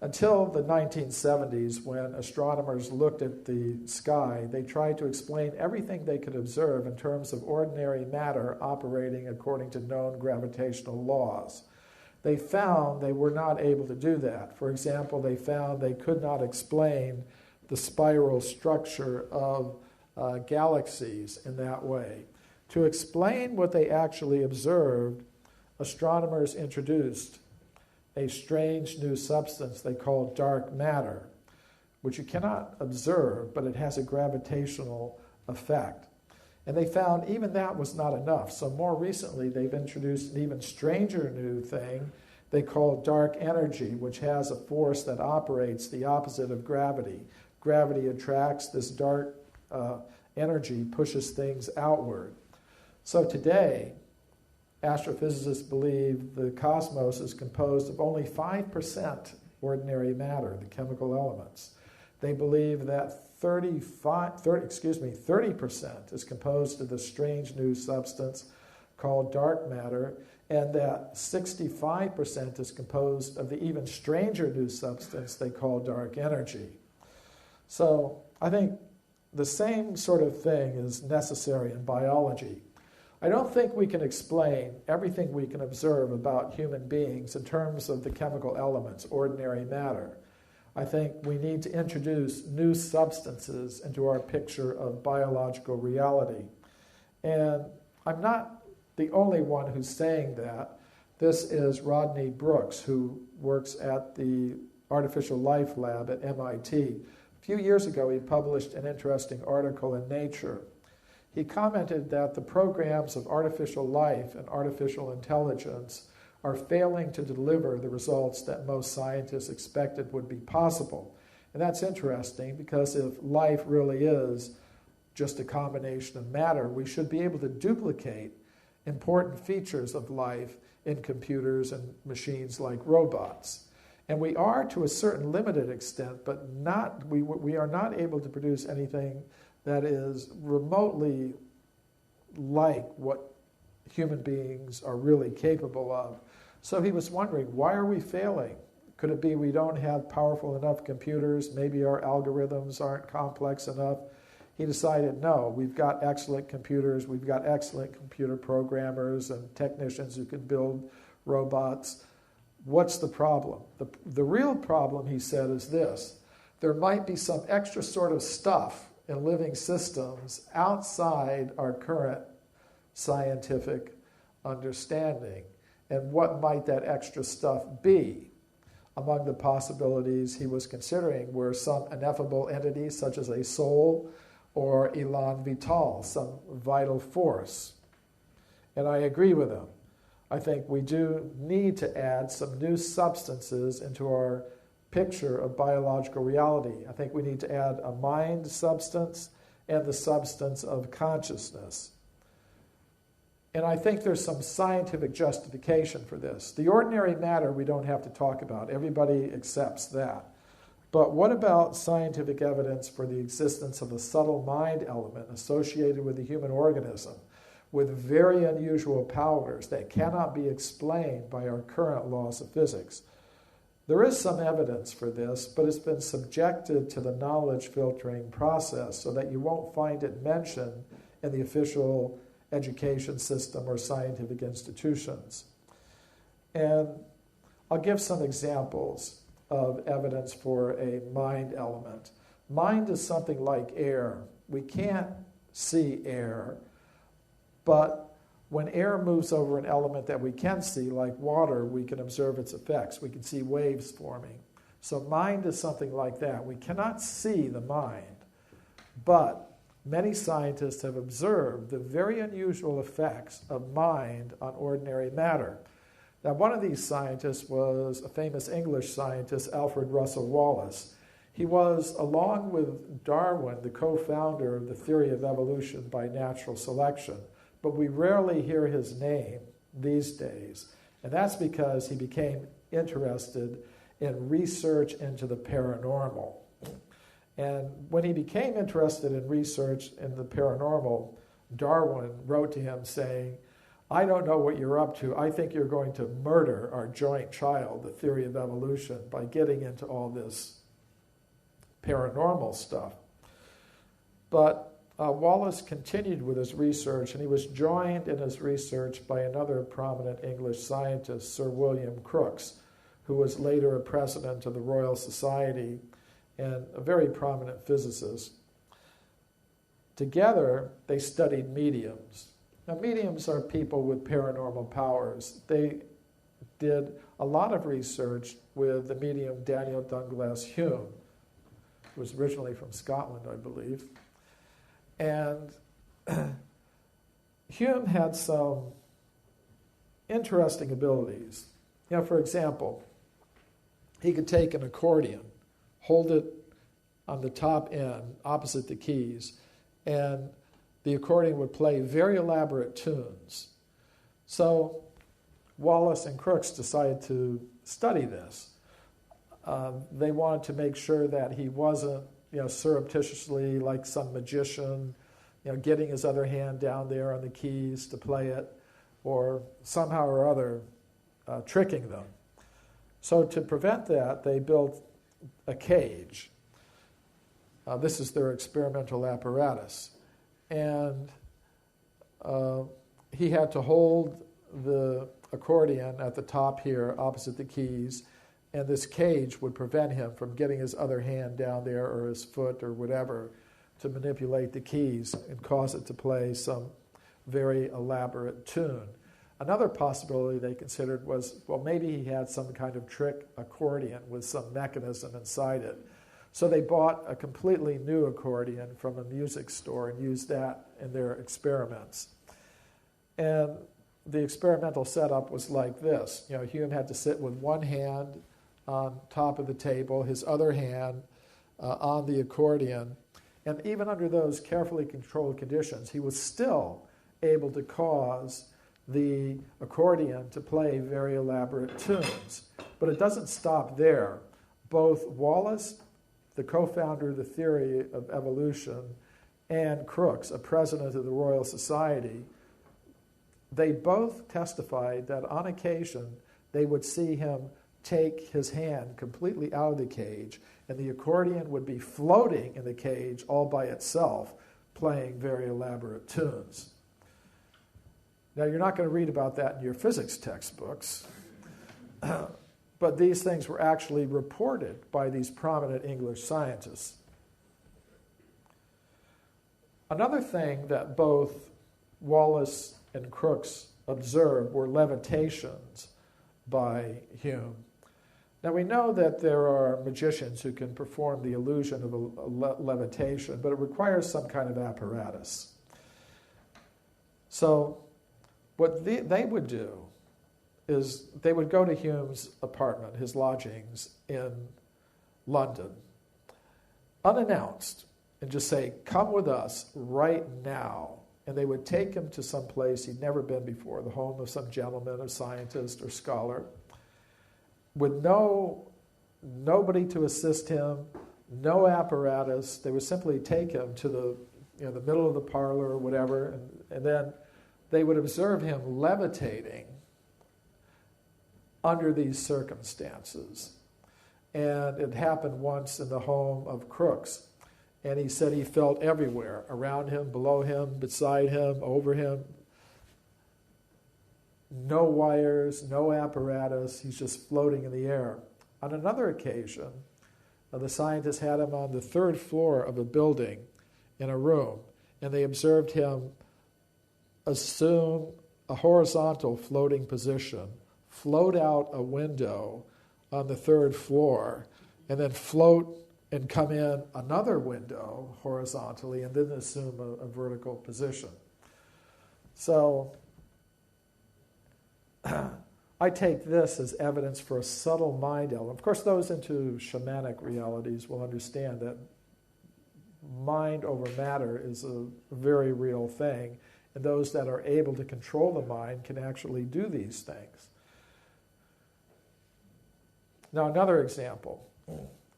Until the 1970s, when astronomers looked at the sky, they tried to explain everything they could observe in terms of ordinary matter operating according to known gravitational laws. They found they were not able to do that. For example, they found they could not explain the spiral structure of galaxies in that way. To explain what they actually observed, astronomers introduced a strange new substance they call dark matter, which you cannot observe, but it has a gravitational effect. And they found even that was not enough. So more recently, they've introduced an even stranger new thing they call dark energy, which has a force that operates the opposite of gravity. Gravity attracts, this dark energy pushes things outward. So today, astrophysicists believe the cosmos is composed of only 5% ordinary matter, the chemical elements. They believe that 30% is composed of this strange new substance called dark matter, and that 65% is composed of the even stranger new substance they call dark energy. So I think the same sort of thing is necessary in biology. I don't think we can explain everything we can observe about human beings in terms of the chemical elements, ordinary matter. I think we need to introduce new substances into our picture of biological reality. And I'm not the only one who's saying that. This is Rodney Brooks, who works at the Artificial Life Lab at MIT. A few years ago, he published an interesting article in Nature. He commented that the programs of artificial life and artificial intelligence are failing to deliver the results that most scientists expected would be possible. And that's interesting because if life really is just a combination of matter, we should be able to duplicate important features of life in computers and machines like robots. And we are to a certain limited extent, but we are not able to produce anything that is remotely like what human beings are really capable of. So he was wondering, why are we failing? Could it be we don't have powerful enough computers? Maybe our algorithms aren't complex enough? He decided, no, we've got excellent computers, we've got excellent computer programmers and technicians who can build robots. What's the problem? The real problem, he said, is this. There might be some extra sort of stuff in living systems outside our current scientific understanding. And what might that extra stuff be? Among the possibilities he was considering were some ineffable entity such as a soul or elan vital, some vital force. And I agree with him. I think we do need to add some new substances into our picture of biological reality. I think we need to add a mind substance and the substance of consciousness. And I think there's some scientific justification for this. The ordinary matter we don't have to talk about. Everybody accepts that. But what about scientific evidence for the existence of a subtle mind element associated with the human organism with very unusual powers that cannot be explained by our current laws of physics? There is some evidence for this, but it's been subjected to the knowledge filtering process so that you won't find it mentioned in the official education system or scientific institutions. And I'll give some examples of evidence for a mind element. Mind is something like air. We can't see air, but when air moves over an element that we can see, like water, we can observe its effects. We can see waves forming. So mind is something like that. We cannot see the mind, but many scientists have observed the very unusual effects of mind on ordinary matter. Now, one of these scientists was a famous English scientist, Alfred Russel Wallace. He was, along with Darwin, the co-founder of the theory of evolution by natural selection, but we rarely hear his name these days, and that's because he became interested in research into the paranormal. And when he became interested in research in the paranormal, Darwin wrote to him saying, "I don't know what you're up to. I think you're going to murder our joint child, the theory of evolution, by getting into all this paranormal stuff." But Wallace continued with his research, and he was joined in his research by another prominent English scientist, Sir William Crookes, who was later a president of the Royal Society and a very prominent physicist. Together, they studied mediums. Now, mediums are people with paranormal powers. They did a lot of research with the medium Daniel Douglas Hume, who was originally from Scotland, I believe. And Hume had some interesting abilities. You know, for example, he could take an accordion, hold it on the top end opposite the keys, and the accordion would play very elaborate tunes. So Wallace and Crookes decided to study this. They wanted to make sure that he wasn't, surreptitiously like some magician, getting his other hand down there on the keys to play it, or somehow or other tricking them. So to prevent that, they built a cage. This is their experimental apparatus. And he had to hold the accordion at the top here, opposite the keys, and this cage would prevent him from getting his other hand down there or his foot or whatever to manipulate the keys and cause it to play some very elaborate tune. Another possibility they considered was, well, maybe he had some kind of trick accordion with some mechanism inside it. So they bought a completely new accordion from a music store and used that in their experiments. And the experimental setup was like this. Hume had to sit with one hand on top of the table, his other hand on the accordion. And even under those carefully controlled conditions, he was still able to cause the accordion to play very elaborate tunes. But it doesn't stop there. Both Wallace, the co-founder of the theory of evolution, and Crookes, a president of the Royal Society, they both testified that on occasion they would see him take his hand completely out of the cage, and the accordion would be floating in the cage all by itself, playing very elaborate tunes. Now, you're not going to read about that in your physics textbooks, but these things were actually reported by these prominent English scientists. Another thing that both Wallace and Crookes observed were levitations by Hume. Now, we know that there are magicians who can perform the illusion of a levitation, but it requires some kind of apparatus. So what they would do is they would go to Hume's apartment, his lodgings in London, unannounced, and just say, "Come with us right now." And they would take him to some place he'd never been before, the home of some gentleman or scientist or scholar, with no nobody to assist him, no apparatus. They would simply take him to the middle of the parlor or whatever, and then they would observe him levitating under these circumstances. And it happened once in the home of Crookes. And he said he felt everywhere, around him, below him, beside him, over him. No wires, no apparatus. He's just floating in the air. On another occasion, the scientists had him on the third floor of a building in a room, and they observed him assume a horizontal floating position, float out a window on the third floor, and then float and come in another window horizontally, and then assume a vertical position. So I take this as evidence for a subtle mind element. Of course, those into shamanic realities will understand that mind over matter is a very real thing, and those that are able to control the mind can actually do these things. Now, another example.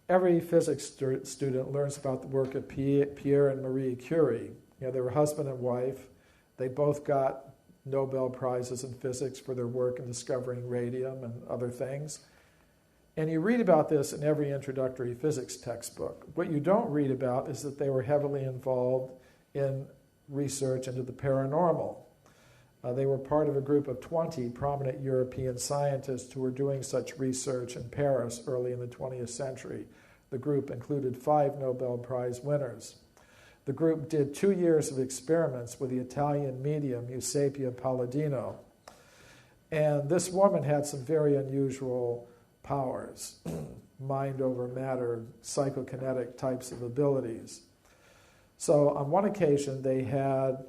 Every physics student learns about the work of Pierre and Marie Curie. They were husband and wife. They both got Nobel Prizes in physics for their work in discovering radium and other things. And you read about this in every introductory physics textbook. What you don't read about is that they were heavily involved in research into the paranormal. They were part of a group of 20 prominent European scientists who were doing such research in Paris early in the 20th century. The group included 5 Nobel Prize winners. The group did 2 years of experiments with the Italian medium Eusapia Palladino. And this woman had some very unusual powers, mind over matter, psychokinetic types of abilities. So on one occasion, they had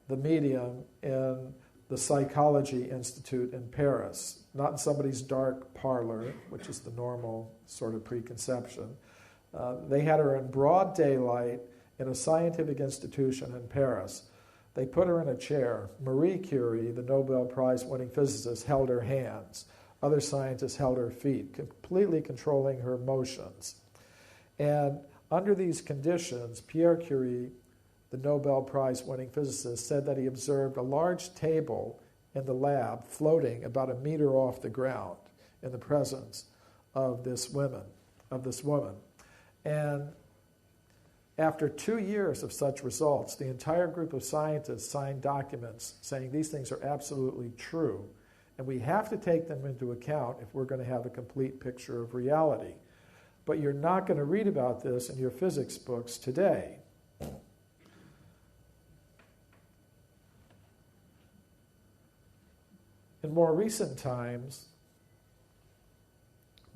the medium in the Psychology Institute in Paris, not in somebody's dark parlor, which is the normal sort of preconception. They had her in broad daylight in a scientific institution in Paris. They put her in a chair. Marie Curie, the Nobel Prize-winning physicist, held her hands. Other scientists held her feet, completely controlling her motions. And under these conditions, Pierre Curie, the Nobel Prize-winning physicist, said that he observed a large table in the lab floating about a meter off the ground in the presence of this woman. And after 2 years of such results, the entire group of scientists signed documents saying these things are absolutely true, and we have to take them into account if we're going to have a complete picture of reality. But you're not going to read about this in your physics books today. In more recent times,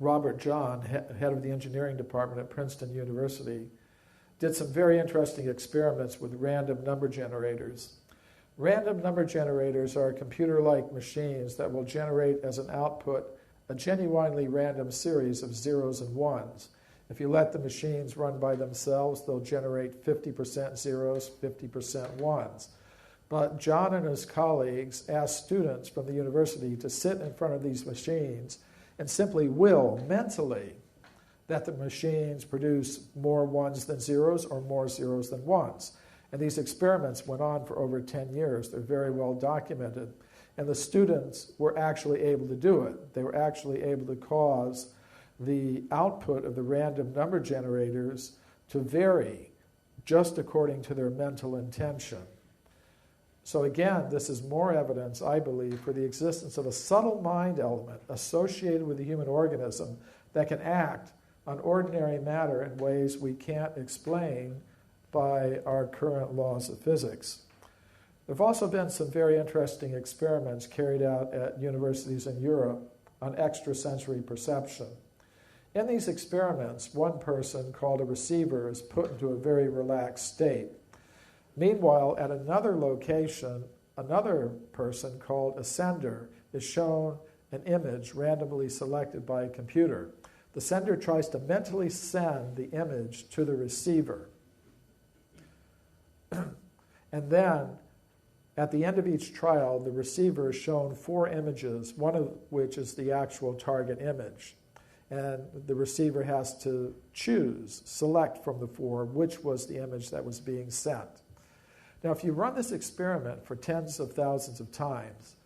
Robert John, head of the engineering department at Princeton University, did some very interesting experiments with random number generators. Random number generators are computer-like machines that will generate as an output a genuinely random series of zeros and ones. If you let the machines run by themselves, they'll generate 50% zeros, 50% ones. But John and his colleagues asked students from the university to sit in front of these machines and simply will mentally that the machines produce more ones than zeros or more zeros than ones. And these experiments went on for over 10 years. They're very well documented. And the students were actually able to do it. They were actually able to cause the output of the random number generators to vary just according to their mental intention. So again, this is more evidence, I believe, for the existence of a subtle mind element associated with the human organism that can act on ordinary matter in ways we can't explain by our current laws of physics. There have also been some very interesting experiments carried out at universities in Europe on extrasensory perception. In these experiments, one person called a receiver is put into a very relaxed state. Meanwhile, at another location, another person called a sender is shown an image randomly selected by a computer. The sender tries to mentally send the image to the receiver. And then, at the end of each trial, the receiver is shown 4 images, one of which is the actual target image. and the receiver has to select from the four which was the image that was being sent. Now, if you run this experiment for tens of thousands of times,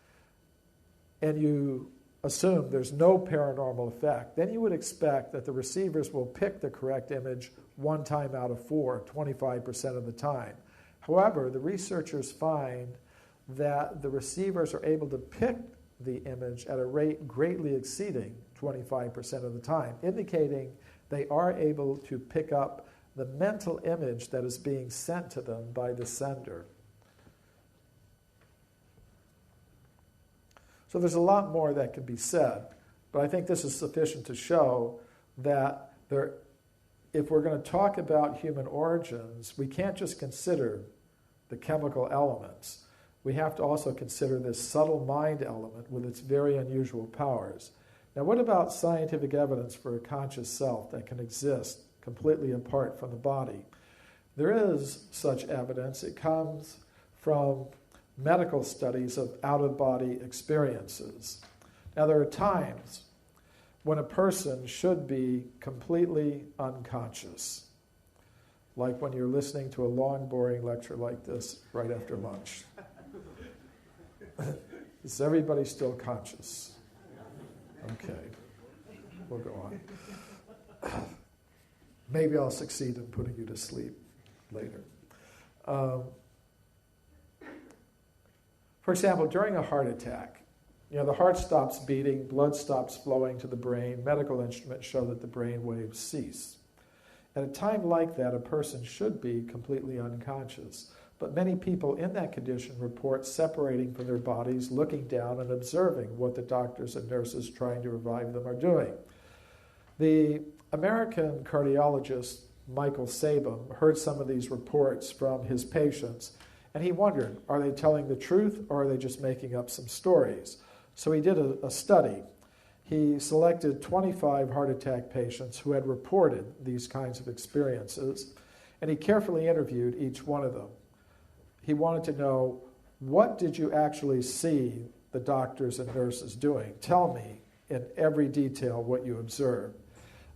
and you assume there's no paranormal effect, then you would expect that the receivers will pick the correct image one time out of four, 25% of the time. However, the researchers find that the receivers are able to pick the image at a rate greatly exceeding 25% of the time, indicating they are able to pick up the mental image that is being sent to them by the sender. So there's a lot more that can be said, but I think this is sufficient to show that if we're going to talk about human origins, we can't just consider the chemical elements. We have to also consider this subtle mind element with its very unusual powers. Now, what about scientific evidence for a conscious self that can exist completely apart from the body? There is such evidence. It comes from medical studies of out-of-body experiences. Now, there are times when a person should be completely unconscious, like when you're listening to a long, boring lecture like this right after lunch. Is everybody still conscious? Okay, we'll go on. Maybe I'll succeed in putting you to sleep later. For example, during a heart attack, the heart stops beating, blood stops flowing to the brain, medical instruments show that the brain waves cease. At a time like that, a person should be completely unconscious. But many people in that condition report separating from their bodies, looking down and observing what the doctors and nurses trying to revive them are doing. The American cardiologist Michael Sabin heard some of these reports from his patients, and he wondered, are they telling the truth or are they just making up some stories? So he did a study. He selected 25 heart attack patients who had reported these kinds of experiences, and he carefully interviewed each one of them. He wanted to know, what did you actually see the doctors and nurses doing? Tell me in every detail what you observed.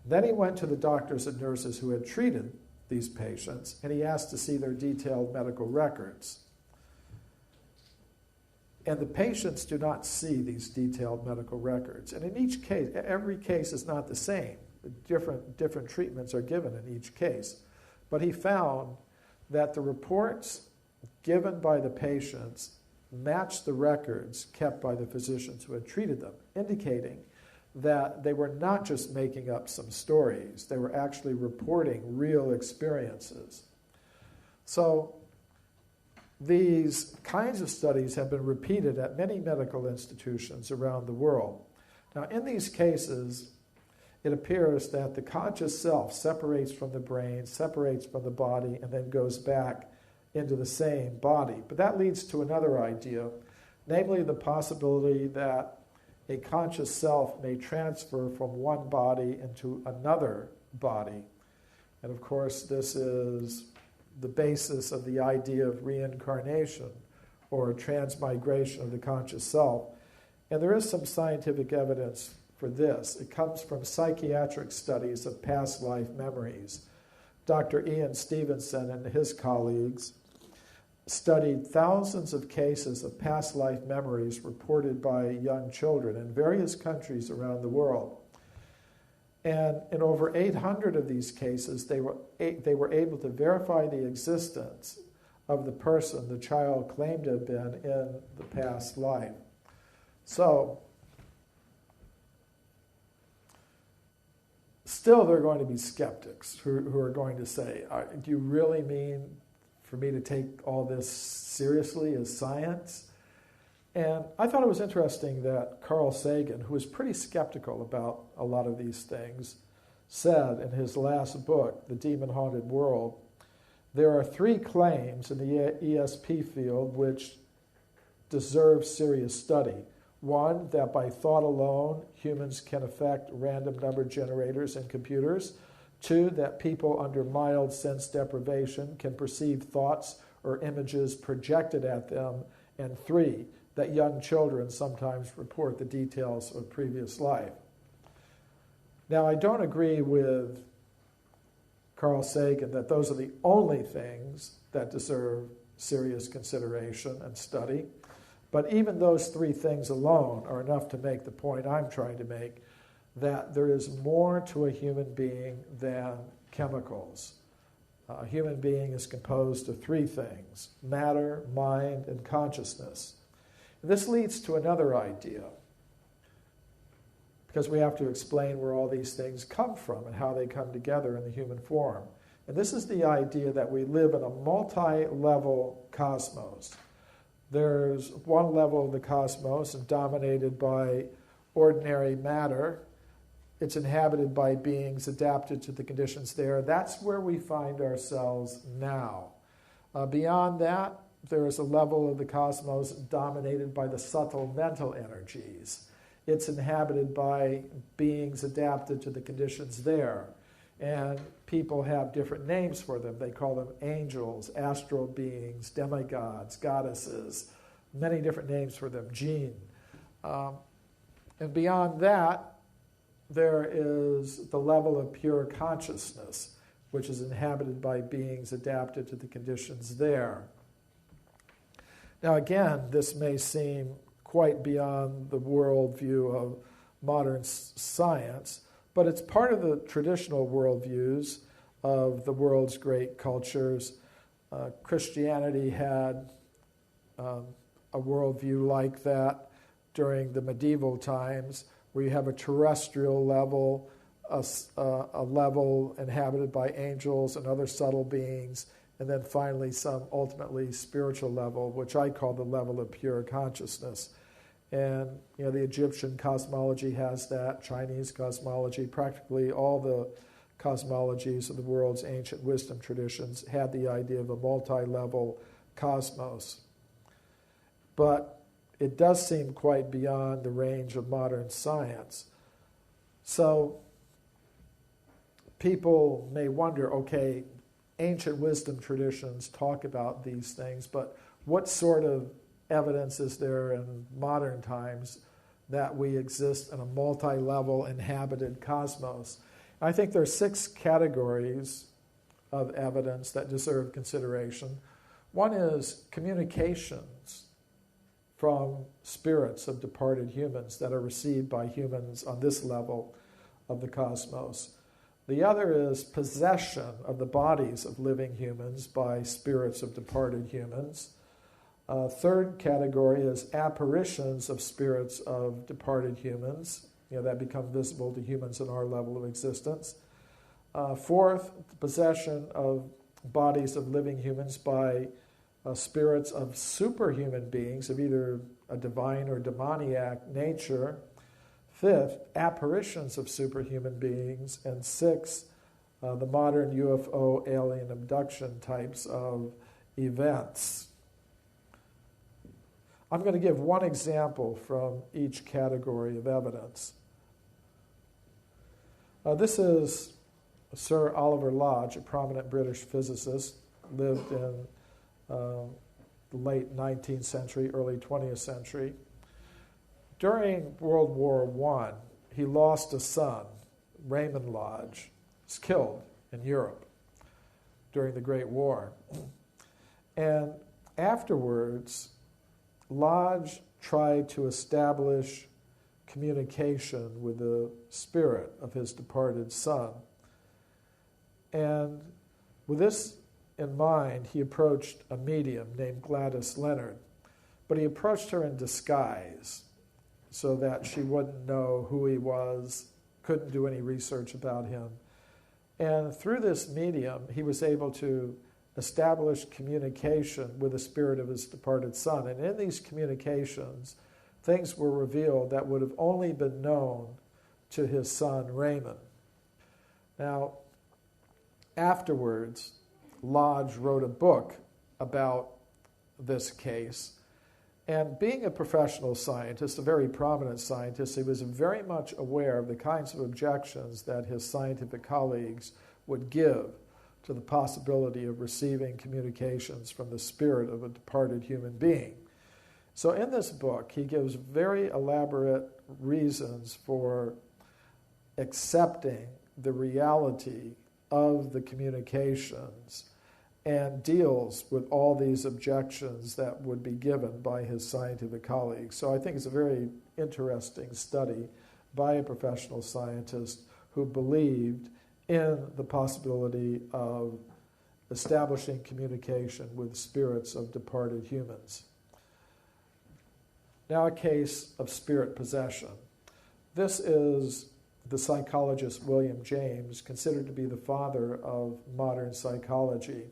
Then he went to the doctors and nurses who had treated these patients, and he asked to see their detailed medical records. And the patients do not see these detailed medical records. And in each case, every case is not the same. Different treatments are given in each case. But he found that the reports given by the patients matched the records kept by the physicians who had treated them, indicating that they were not just making up some stories, they were actually reporting real experiences. So these kinds of studies have been repeated at many medical institutions around the world. Now, in these cases, it appears that the conscious self separates from the brain, separates from the body, and then goes back into the same body. But that leads to another idea, namely the possibility that a conscious self may transfer from one body into another body. And of course, this is the basis of the idea of reincarnation or transmigration of the conscious self. And there is some scientific evidence for this. It comes from psychiatric studies of past life memories. Dr. Ian Stevenson and his colleagues studied thousands of cases of past life memories reported by young children in various countries around the world. And in over 800 of these cases, they were able to verify the existence of the person the child claimed to have been in the past life. So, still there are going to be skeptics who are going to say, do you really mean for me to take all this seriously as science? And I thought it was interesting that Carl Sagan, who was pretty skeptical about a lot of these things, said in his last book, The Demon-Haunted World, there are 3 claims in the ESP field which deserve serious study. 1, that by thought alone, humans can affect random number generators in computers. 2, that people under mild sense deprivation can perceive thoughts or images projected at them. And 3, that young children sometimes report the details of previous life. Now, I don't agree with Carl Sagan that those are the only things that deserve serious consideration and study, but even those three things alone are enough to make the point I'm trying to make, that there is more to a human being than chemicals. A human being is composed of three things: matter, mind, and consciousness. This leads to another idea, because we have to explain where all these things come from and how they come together in the human form. And this is the idea that we live in a multi-level cosmos. There's one level of the cosmos dominated by ordinary matter. It's inhabited by beings adapted to the conditions there. That's where we find ourselves now. Beyond that, there is a level of the cosmos dominated by the subtle mental energies. It's inhabited by beings adapted to the conditions there. And people have different names for them. They call them angels, astral beings, demigods, goddesses, many different names for them, jinn. And beyond that, there is the level of pure consciousness, which is inhabited by beings adapted to the conditions there. Now again, this may seem quite beyond the worldview of modern science, but it's part of the traditional worldviews of the world's great cultures. Christianity had a worldview like that during the medieval times, where you have a terrestrial level, a level inhabited by angels and other subtle beings, and then finally some ultimately spiritual level, which I call the level of pure consciousness. And the Egyptian cosmology has that, Chinese cosmology, practically all the cosmologies of the world's ancient wisdom traditions had the idea of a multi-level cosmos. But it does seem quite beyond the range of modern science. So people may wonder, okay, ancient wisdom traditions talk about these things, but what sort of evidence is there in modern times that we exist in a multi-level inhabited cosmos? I think there are 6 categories of evidence that deserve consideration. One is communications from spirits of departed humans that are received by humans on this level of the cosmos. The other is possession of the bodies of living humans by spirits of departed humans. Third category is apparitions of spirits of departed humans, that become visible to humans in our level of existence. Fourth, possession of bodies of living humans by spirits of superhuman beings of either a divine or demoniac nature. Fifth, apparitions of superhuman beings. And sixth, the modern UFO alien abduction types of events. I'm going to give one example from each category of evidence. This is Sir Oliver Lodge, a prominent British physicist, lived in the late 19th century, early 20th century. During World War I, he lost a son, Raymond Lodge, was killed in Europe during the Great War. And afterwards, Lodge tried to establish communication with the spirit of his departed son. And with this in mind, he approached a medium named Gladys Leonard. But he approached her in disguise so that she wouldn't know who he was, couldn't do any research about him. And through this medium, he was able to establish communication with the spirit of his departed son. And in these communications, things were revealed that would have only been known to his son Raymond. Now, afterwards, Lodge wrote a book about this case. And being a professional scientist, a very prominent scientist, he was very much aware of the kinds of objections that his scientific colleagues would give to the possibility of receiving communications from the spirit of a departed human being. So in this book, he gives very elaborate reasons for accepting the reality of the communications and deals with all these objections that would be given by his scientific colleagues. So I think it's a very interesting study by a professional scientist who believed in the possibility of establishing communication with spirits of departed humans. Now, a case of spirit possession. This is the psychologist William James, considered to be the father of modern psychology.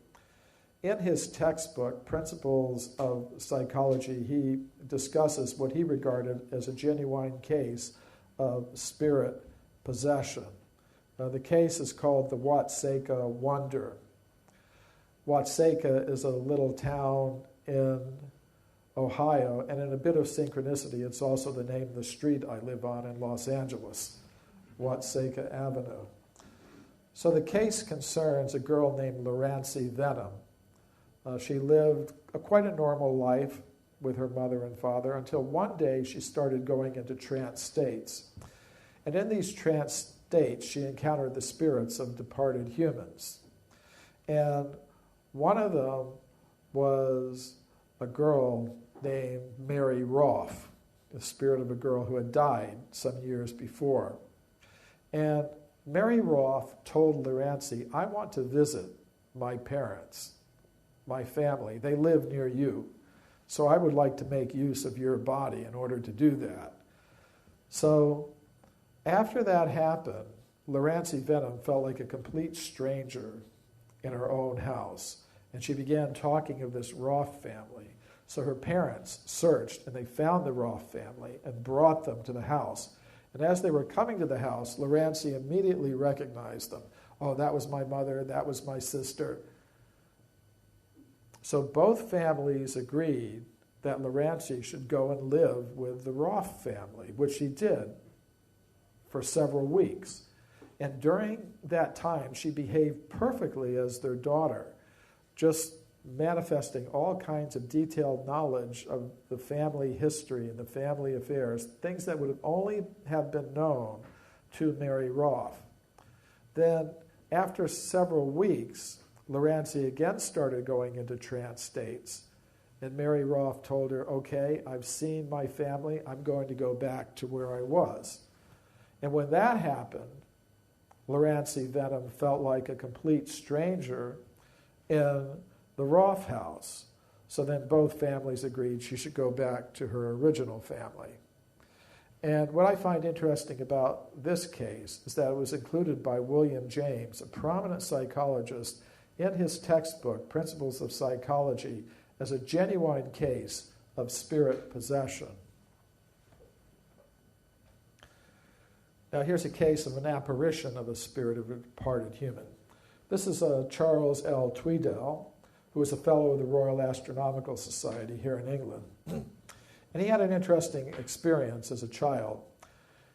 In his textbook, Principles of Psychology, he discusses what he regarded as a genuine case of spirit possession. The case is called the Watseka Wonder. Watseka is a little town in Ohio, and in a bit of synchronicity, it's also the name of the street I live on in Los Angeles, Watseka Avenue. So the case concerns a girl named Lorancy Venom. She lived quite a normal life with her mother and father until one day she started going into trance states. And in these trance states, she encountered the spirits of departed humans. And one of them was a girl named Mary Roth, the spirit of a girl who had died some years before. And Mary Roth told Lorancy, I want to visit my parents, my family. They live near you. So I would like to make use of your body in order to do that. So after that happened, Lorancy Venom felt like a complete stranger in her own house. And she began talking of this Roth family. So her parents searched and they found the Roth family and brought them to the house. And as they were coming to the house, Lorancy immediately recognized them. Oh, that was my mother, that was my sister. So both families agreed that Lorancy should go and live with the Roth family, which she did for several weeks. And during that time, she behaved perfectly as their daughter, just manifesting all kinds of detailed knowledge of the family history and the family affairs, things that would only have been known to Mary Roth. Then, after several weeks, Lorancy again started going into trance states. And Mary Roth told her, okay, I've seen my family, I'm going to go back to where I was. And when that happened, Lorancy Venom felt like a complete stranger in the Roth house. So then both families agreed she should go back to her original family. And what I find interesting about this case is that it was included by William James, a prominent psychologist, in his textbook, Principles of Psychology, as a genuine case of spirit possession. Now here's a case of an apparition of a spirit of a departed human. This is Charles L. Tweedale, who was a fellow of the Royal Astronomical Society here in England. And he had an interesting experience as a child.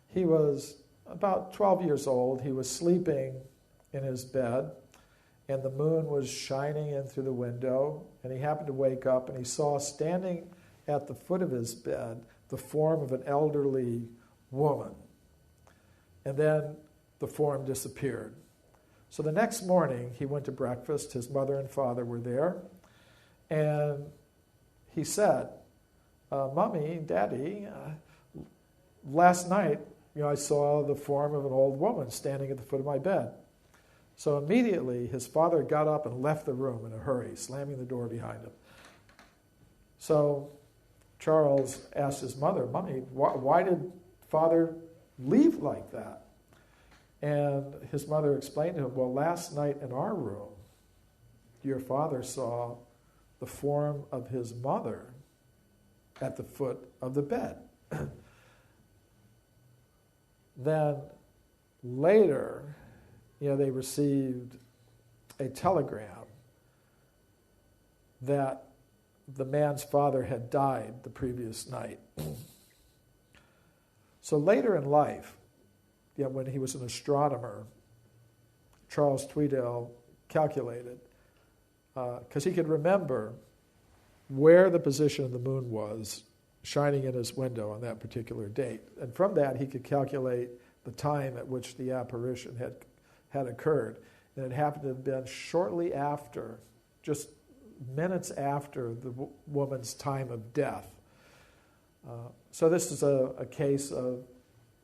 He was about 12 years old. He was sleeping in his bed, and the moon was shining in through the window, and he happened to wake up, and he saw standing at the foot of his bed the form of an elderly woman. And then the form disappeared. So the next morning, he went to breakfast. His mother and father were there. And he said, Mommy, Daddy, last night, I saw the form of an old woman standing at the foot of my bed. So immediately, his father got up and left the room in a hurry, slamming the door behind him. So Charles asked his mother, Mommy, why did Father leave like that? And his mother explained to him, well, last night in our room, your father saw the form of his mother at the foot of the bed. Then later, they received a telegram that the man's father had died the previous night. So later in life, when he was an astronomer, Charles Tweedale calculated, because he could remember where the position of the moon was shining in his window on that particular date. And from that, he could calculate the time at which the apparition had occurred. And it happened to have been shortly after, just minutes after the woman's time of death. So this is a case of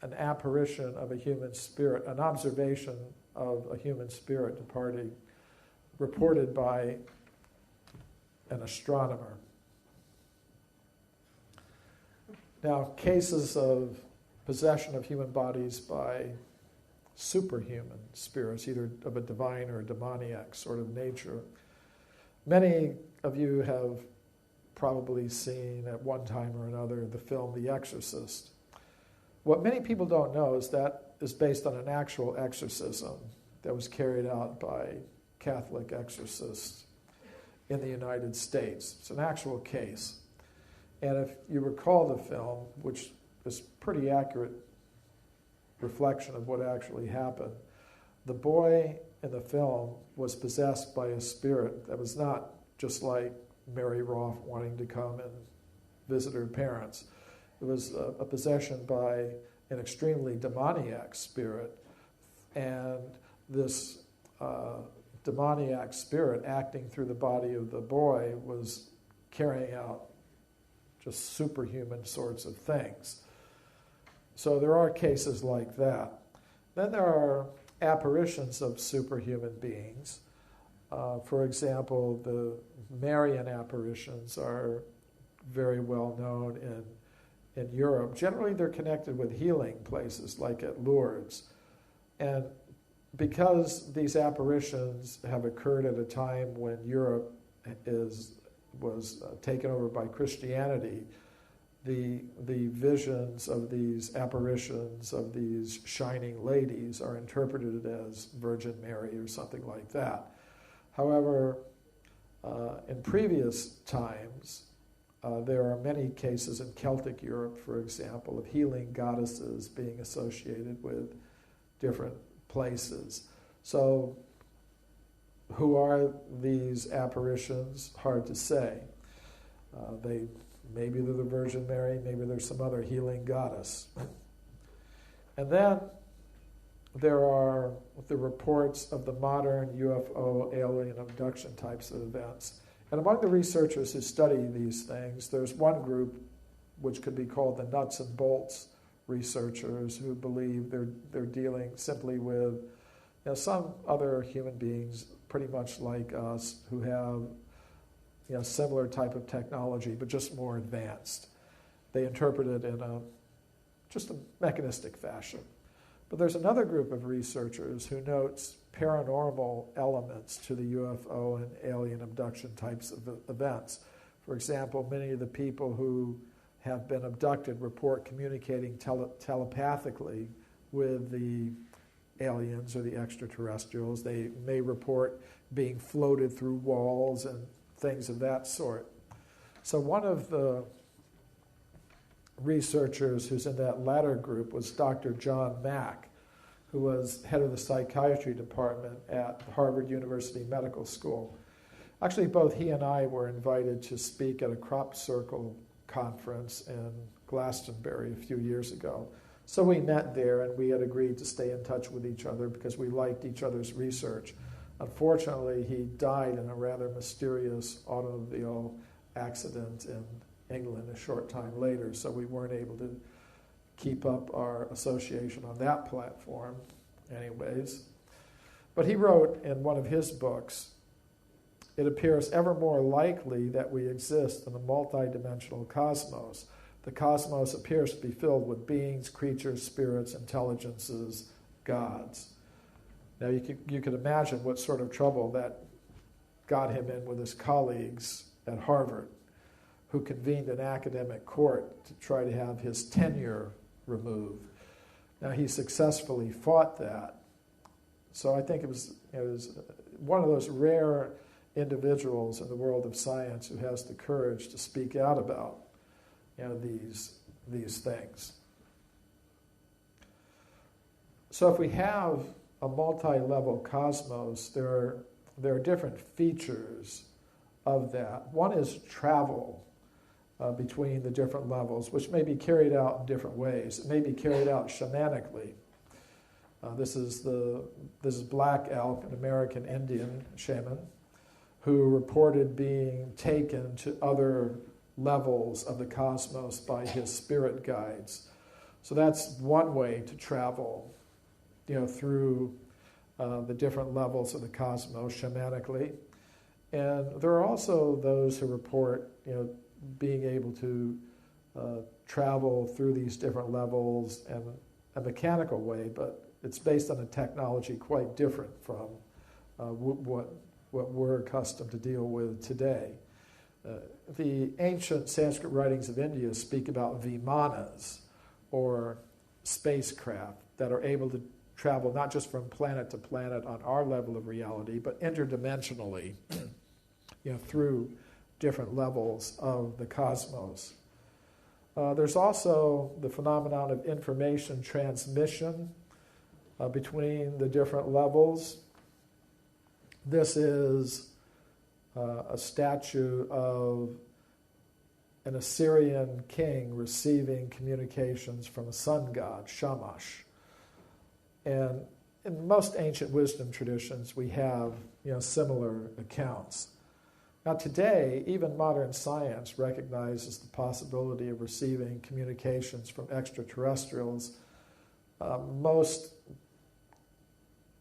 an apparition of a human spirit, an observation of a human spirit departing, reported by an astronomer. Now, cases of possession of human bodies by superhuman spirits, either of a divine or a demoniac sort of nature. Many of you have probably seen at one time or another the film The Exorcist. What many people don't know is that is based on an actual exorcism that was carried out by Catholic exorcists in the United States. It's an actual case. And if you recall the film, which is pretty accurate reflection of what actually happened, the boy in the film was possessed by a spirit that was not just like Mary Roth wanting to come and visit her parents. It was a possession by an extremely demoniac spirit, and this demoniac spirit acting through the body of the boy was carrying out just superhuman sorts of things. So there are cases like that. Then there are apparitions of superhuman beings. For example, the Marian apparitions are very well known in Europe. Generally, they're connected with healing places, like at Lourdes. And because these apparitions have occurred at a time when Europe was taken over by Christianity, the visions of these apparitions of these shining ladies are interpreted as Virgin Mary or something like that. However, in previous times, there are many cases in Celtic Europe, for example, of healing goddesses being associated with different places. So, who are these apparitions? Hard to say. Maybe they're the Virgin Mary, maybe there's some other healing goddess. And then there are the reports of the modern UFO alien abduction types of events. And among the researchers who study these things, there's one group which could be called the nuts and bolts researchers, who believe they're dealing simply with some other human beings pretty much like us who have similar type of technology, but just more advanced. They interpret it in just a mechanistic fashion. But there's another group of researchers who notes paranormal elements to the UFO and alien abduction types of events. For example, many of the people who have been abducted report communicating telepathically with the aliens or the extraterrestrials. They may report being floated through walls and things of that sort. So one of the researchers who's in that latter group was Dr. John Mack, who was head of the psychiatry department at Harvard University Medical School. Actually, both he and I were invited to speak at a crop circle conference in Glastonbury a few years ago. So we met there, and we had agreed to stay in touch with each other because we liked each other's research. Unfortunately, he died in a rather mysterious automobile accident in England a short time later, so we weren't able to keep up our association on that platform anyways. But he wrote in one of his books, "It appears ever more likely that we exist in a multidimensional cosmos. The cosmos appears to be filled with beings, creatures, spirits, intelligences, gods." Now you can imagine what sort of trouble that got him in with his colleagues at Harvard, who convened an academic court to try to have his tenure removed. Now he successfully fought that. So I think it was one of those rare individuals in the world of science who has the courage to speak out about these things. So if we have a multi-level cosmos, there are different features of that. One is travel between the different levels, which may be carried out in different ways. It may be carried out shamanically. This is Black Elk, an American Indian shaman, who reported being taken to other levels of the cosmos by his spirit guides. So that's one way to travel, through the different levels of the cosmos shamanically. And there are also those who report, being able to travel through these different levels in a mechanical way, but it's based on a technology quite different from what we're accustomed to deal with today. The ancient Sanskrit writings of India speak about vimanas, or spacecraft, that are able to travel not just from planet to planet on our level of reality, but interdimensionally, through different levels of the cosmos. There's also the phenomenon of information transmission between the different levels. This is a statue of an Assyrian king receiving communications from a sun god, Shamash. And in most ancient wisdom traditions, we have similar accounts. Now today, even modern science recognizes the possibility of receiving communications from extraterrestrials. Most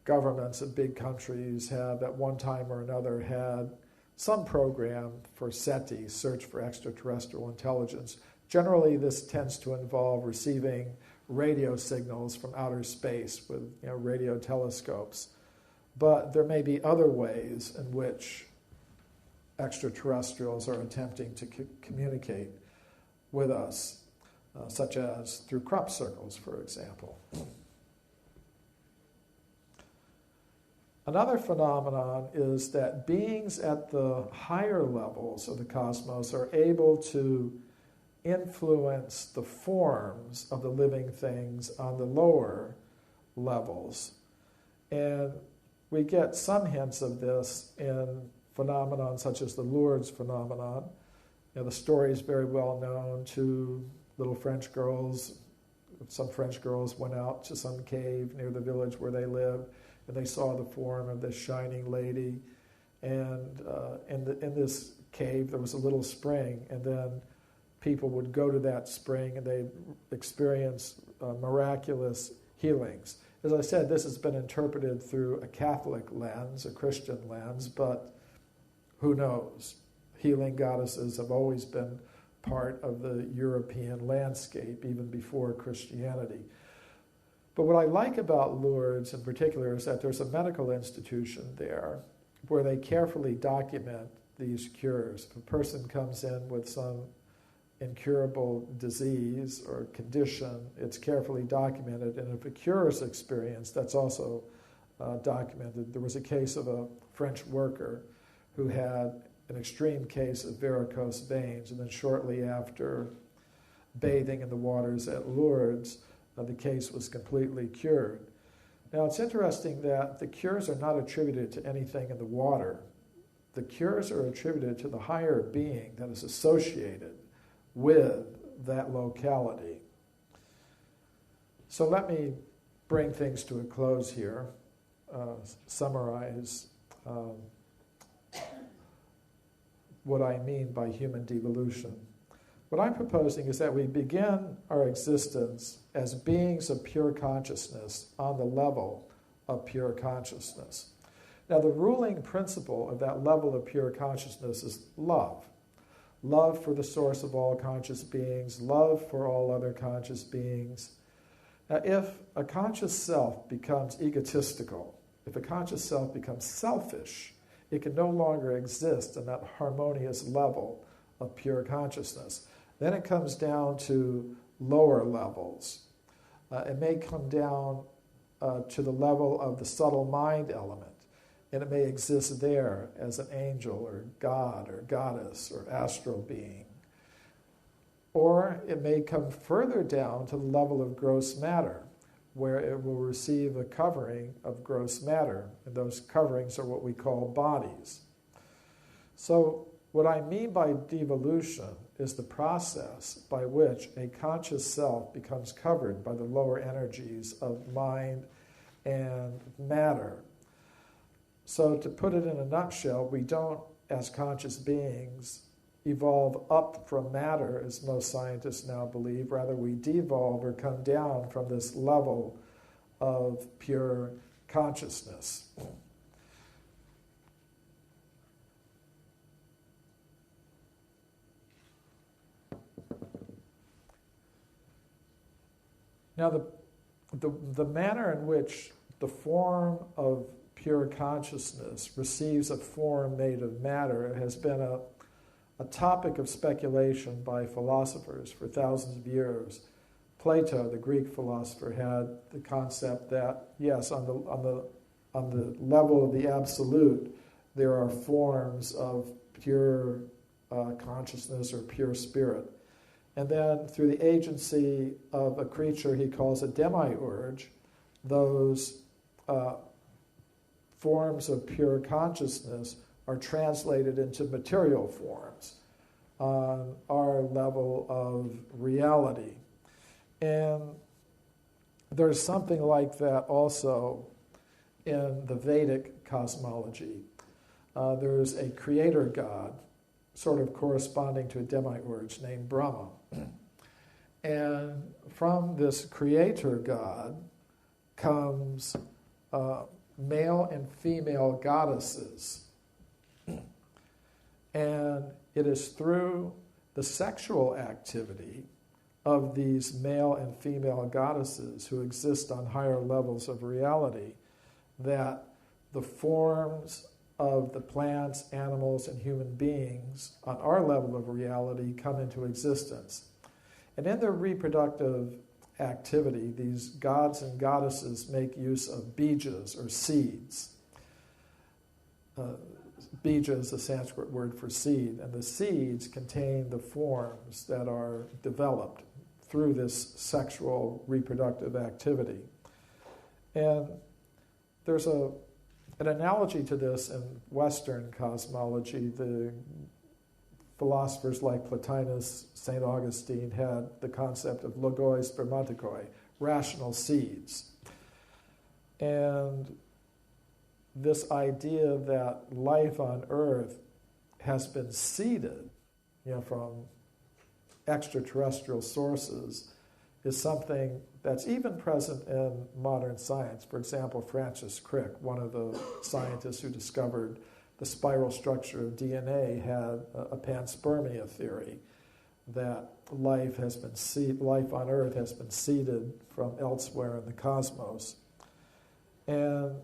governments of big countries have, at one time or another, had some program for SETI, Search for Extraterrestrial Intelligence. Generally, this tends to involve receiving radio signals from outer space with radio telescopes. But there may be other ways in which extraterrestrials are attempting to communicate with us, such as through crop circles, for example. Another phenomenon is that beings at the higher levels of the cosmos are able to influence the forms of the living things on the lower levels. And we get some hints of this in phenomenon such as the Lourdes phenomenon. The story is very well known. Two little French girls, some French girls went out to some cave near the village where they lived, and they saw the form of this shining lady. And in this cave, there was a little spring, and then people would go to that spring and they'd experience miraculous healings. As I said, this has been interpreted through a Catholic lens, a Christian lens, but who knows? Healing goddesses have always been part of the European landscape, even before Christianity. But what I like about Lourdes in particular is that there's a medical institution there where they carefully document these cures. If a person comes in with some incurable disease or condition, it's carefully documented, and if a cure is experienced, that's also documented. There was a case of a French worker who had an extreme case of varicose veins, and then shortly after bathing in the waters at Lourdes, the case was completely cured. Now it's interesting that the cures are not attributed to anything in the water. The cures are attributed to the higher being that is associated with that locality. So let me bring things to a close here, summarize what I mean by human devolution. What I'm proposing is that we begin our existence as beings of pure consciousness on the level of pure consciousness. Now, the ruling principle of that level of pure consciousness is love. Love for the source of all conscious beings, love for all other conscious beings. Now, if a conscious self becomes egotistical, if a conscious self becomes selfish, it can no longer exist in that harmonious level of pure consciousness. Then it comes down to lower levels. It may come down to the level of the subtle mind element, and it may exist there as an angel or god or goddess or astral being. Or it may come further down to the level of gross matter, where it will receive a covering of gross matter, and those coverings are what we call bodies. So what I mean by devolution is the process by which a conscious self becomes covered by the lower energies of mind and matter. So to put it in a nutshell, we don't, as conscious beings, evolve up from matter, as most scientists now believe. Rather, we devolve or come down from this level of pure consciousness. Now, the manner in which the form of pure consciousness receives a form made of matter has been a topic of speculation by philosophers for thousands of years. Plato, the Greek philosopher, had the concept that, yes, on the level of the absolute, there are forms of pure consciousness or pure spirit. And then through the agency of a creature he calls a demiurge, those forms of pure consciousness are translated into material forms on our level of reality. And there's something like that also in the Vedic cosmology. There's a creator god, sort of corresponding to a demiurge named Brahma. And from this creator god comes male and female goddesses. And it is through the sexual activity of these male and female goddesses who exist on higher levels of reality that the forms of the plants, animals, and human beings on our level of reality come into existence. And in their reproductive activity, these gods and goddesses make use of bijas, or seeds. Bija is a Sanskrit word for seed, and the seeds contain the forms that are developed through this sexual reproductive activity. And there's an analogy to this in Western cosmology. The philosophers like Plotinus, St. Augustine had the concept of logoi spermatikoi, rational seeds. And this idea that life on Earth has been seeded, from extraterrestrial sources is something that's even present in modern science. For example, Francis Crick, one of the scientists who discovered the spiral structure of DNA, had a panspermia theory that life on Earth has been seeded from elsewhere in the cosmos. And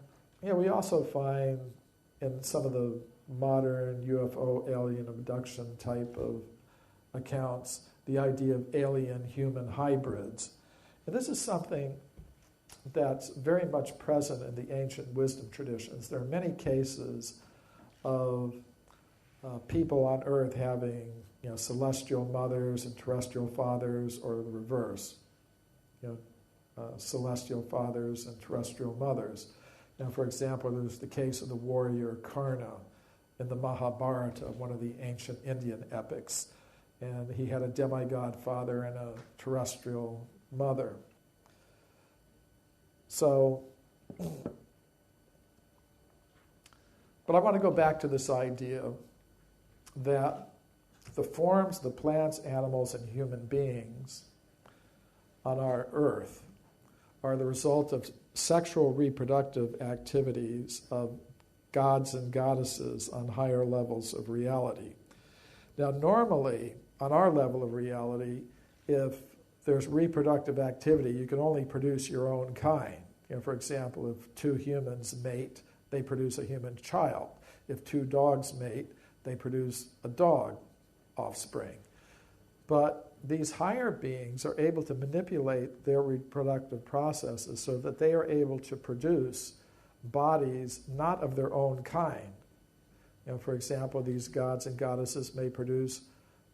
we also find in some of the modern UFO alien abduction type of accounts the idea of alien-human hybrids. And this is something that's very much present in the ancient wisdom traditions. There are many cases of people on Earth having celestial mothers and terrestrial fathers, or the reverse, celestial fathers and terrestrial mothers. Now, for example, there's the case of the warrior Karna in the Mahabharata, one of the ancient Indian epics. And he had a demigod father and a terrestrial mother. So, but I want to go back to this idea that the forms, the plants, animals, and human beings on our Earth are the result of sexual reproductive activities of gods and goddesses on higher levels of reality. Now, normally, on our level of reality, if there's reproductive activity, you can only produce your own kind. For example, if two humans mate, they produce a human child. If two dogs mate, they produce a dog offspring. But these higher beings are able to manipulate their reproductive processes so that they are able to produce bodies not of their own kind. For example, these gods and goddesses may produce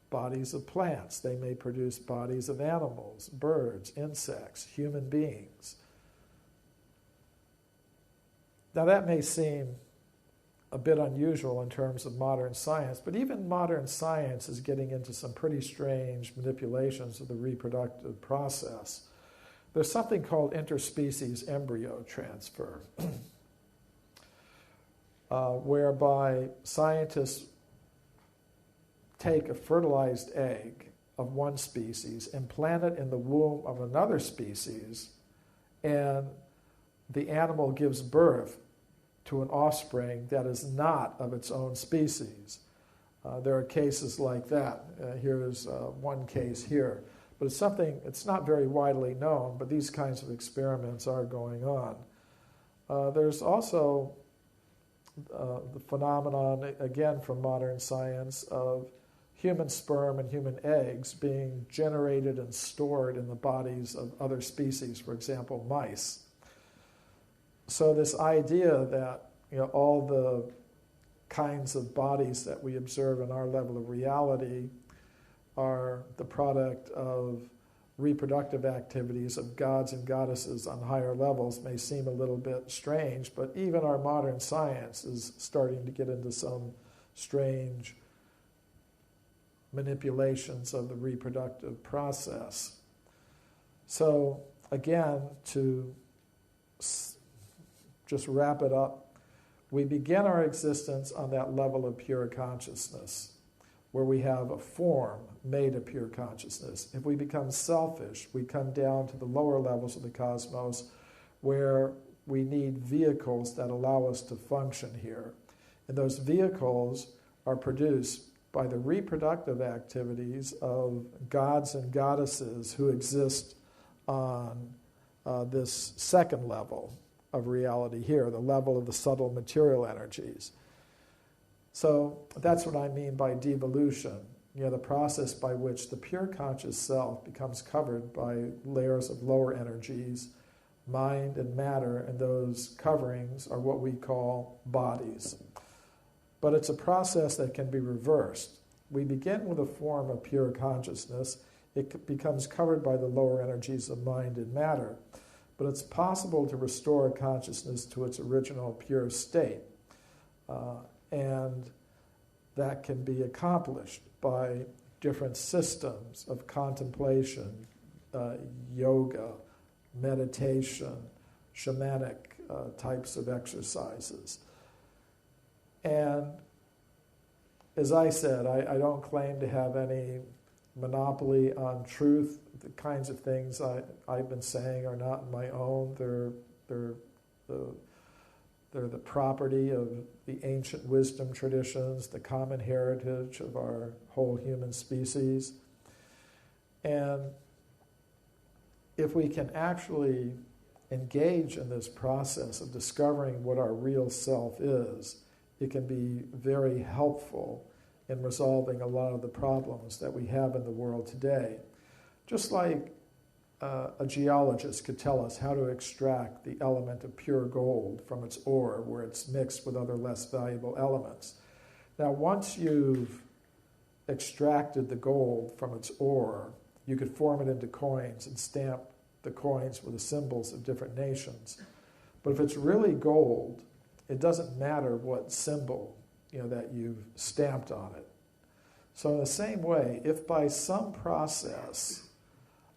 bodies of plants. They may produce bodies of animals, birds, insects, human beings. Now that may seem a bit unusual in terms of modern science, but even modern science is getting into some pretty strange manipulations of the reproductive process. there's something called interspecies embryo transfer, whereby scientists take a fertilized egg of one species, implant it in the womb of another species, and the animal gives birth to an offspring that is not of its own species. There are cases like that. Here's one case here. But it's something, it's not very widely known, but these kinds of experiments are going on. There's also the phenomenon, again from modern science, of human sperm and human eggs being generated and stored in the bodies of other species, for example, mice. So this idea that all the kinds of bodies that we observe in our level of reality are the product of reproductive activities of gods and goddesses on higher levels may seem a little bit strange, but even our modern science is starting to get into some strange manipulations of the reproductive process. So again, to just wrap it up, we begin our existence on that level of pure consciousness, where we have a form made of pure consciousness. If we become selfish, we come down to the lower levels of the cosmos, where we need vehicles that allow us to function here. And those vehicles are produced by the reproductive activities of gods and goddesses who exist on this second level of reality here, the level of the subtle material energies. So that's what I mean by devolution, the process by which the pure conscious self becomes covered by layers of lower energies, mind and matter, and those coverings are what we call bodies. But it's a process that can be reversed. We begin with a form of pure consciousness. It becomes covered by the lower energies of mind and matter. But it's possible to restore consciousness to its original pure state. And that can be accomplished by different systems of contemplation, yoga, meditation, shamanic types of exercises. And as I said, I don't claim to have any monopoly on truth. The kinds of things I've been saying are not my own. They're the property of the ancient wisdom traditions, the common heritage of our whole human species. And if we can actually engage in this process of discovering what our real self is, it can be very helpful in resolving a lot of the problems that we have in the world today. Just like a geologist could tell us how to extract the element of pure gold from its ore where it's mixed with other less valuable elements. Now, once you've extracted the gold from its ore, you could form it into coins and stamp the coins with the symbols of different nations. But if it's really gold, it doesn't matter what symbol that you've stamped on it. So in the same way, if by some process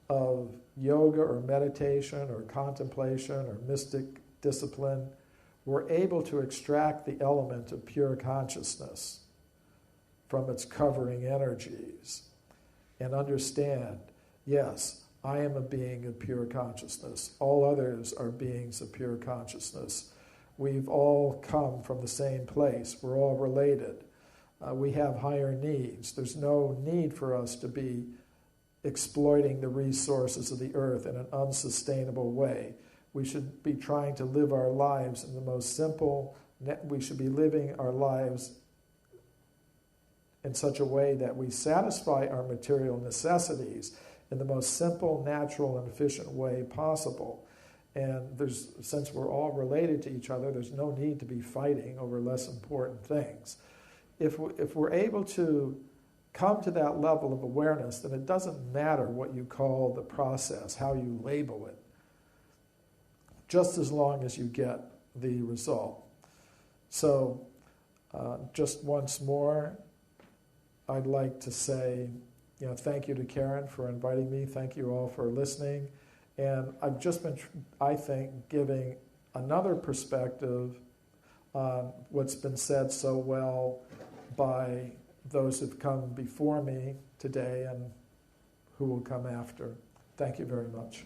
of yoga or meditation or contemplation or mystic discipline, we're able to extract the element of pure consciousness from its covering energies and understand, yes, I am a being of pure consciousness. All others are beings of pure consciousness. We've all come from the same place. We're all related. We have higher needs. There's no need for us to be exploiting the resources of the earth in an unsustainable way. We should be trying to live our lives in the most simple, we should be living our lives in such a way that we satisfy our material necessities in the most simple, natural, and efficient way possible. And since we're all related to each other, there's no need to be fighting over less important things. If we're able to come to that level of awareness, then it doesn't matter what you call the process, how you label it, just as long as you get the result. So just once more, I'd like to say, thank you to Karen for inviting me. Thank you all for listening. And I've just been, I think, giving another perspective on what's been said so well by those who've come before me today and who will come after. Thank you very much.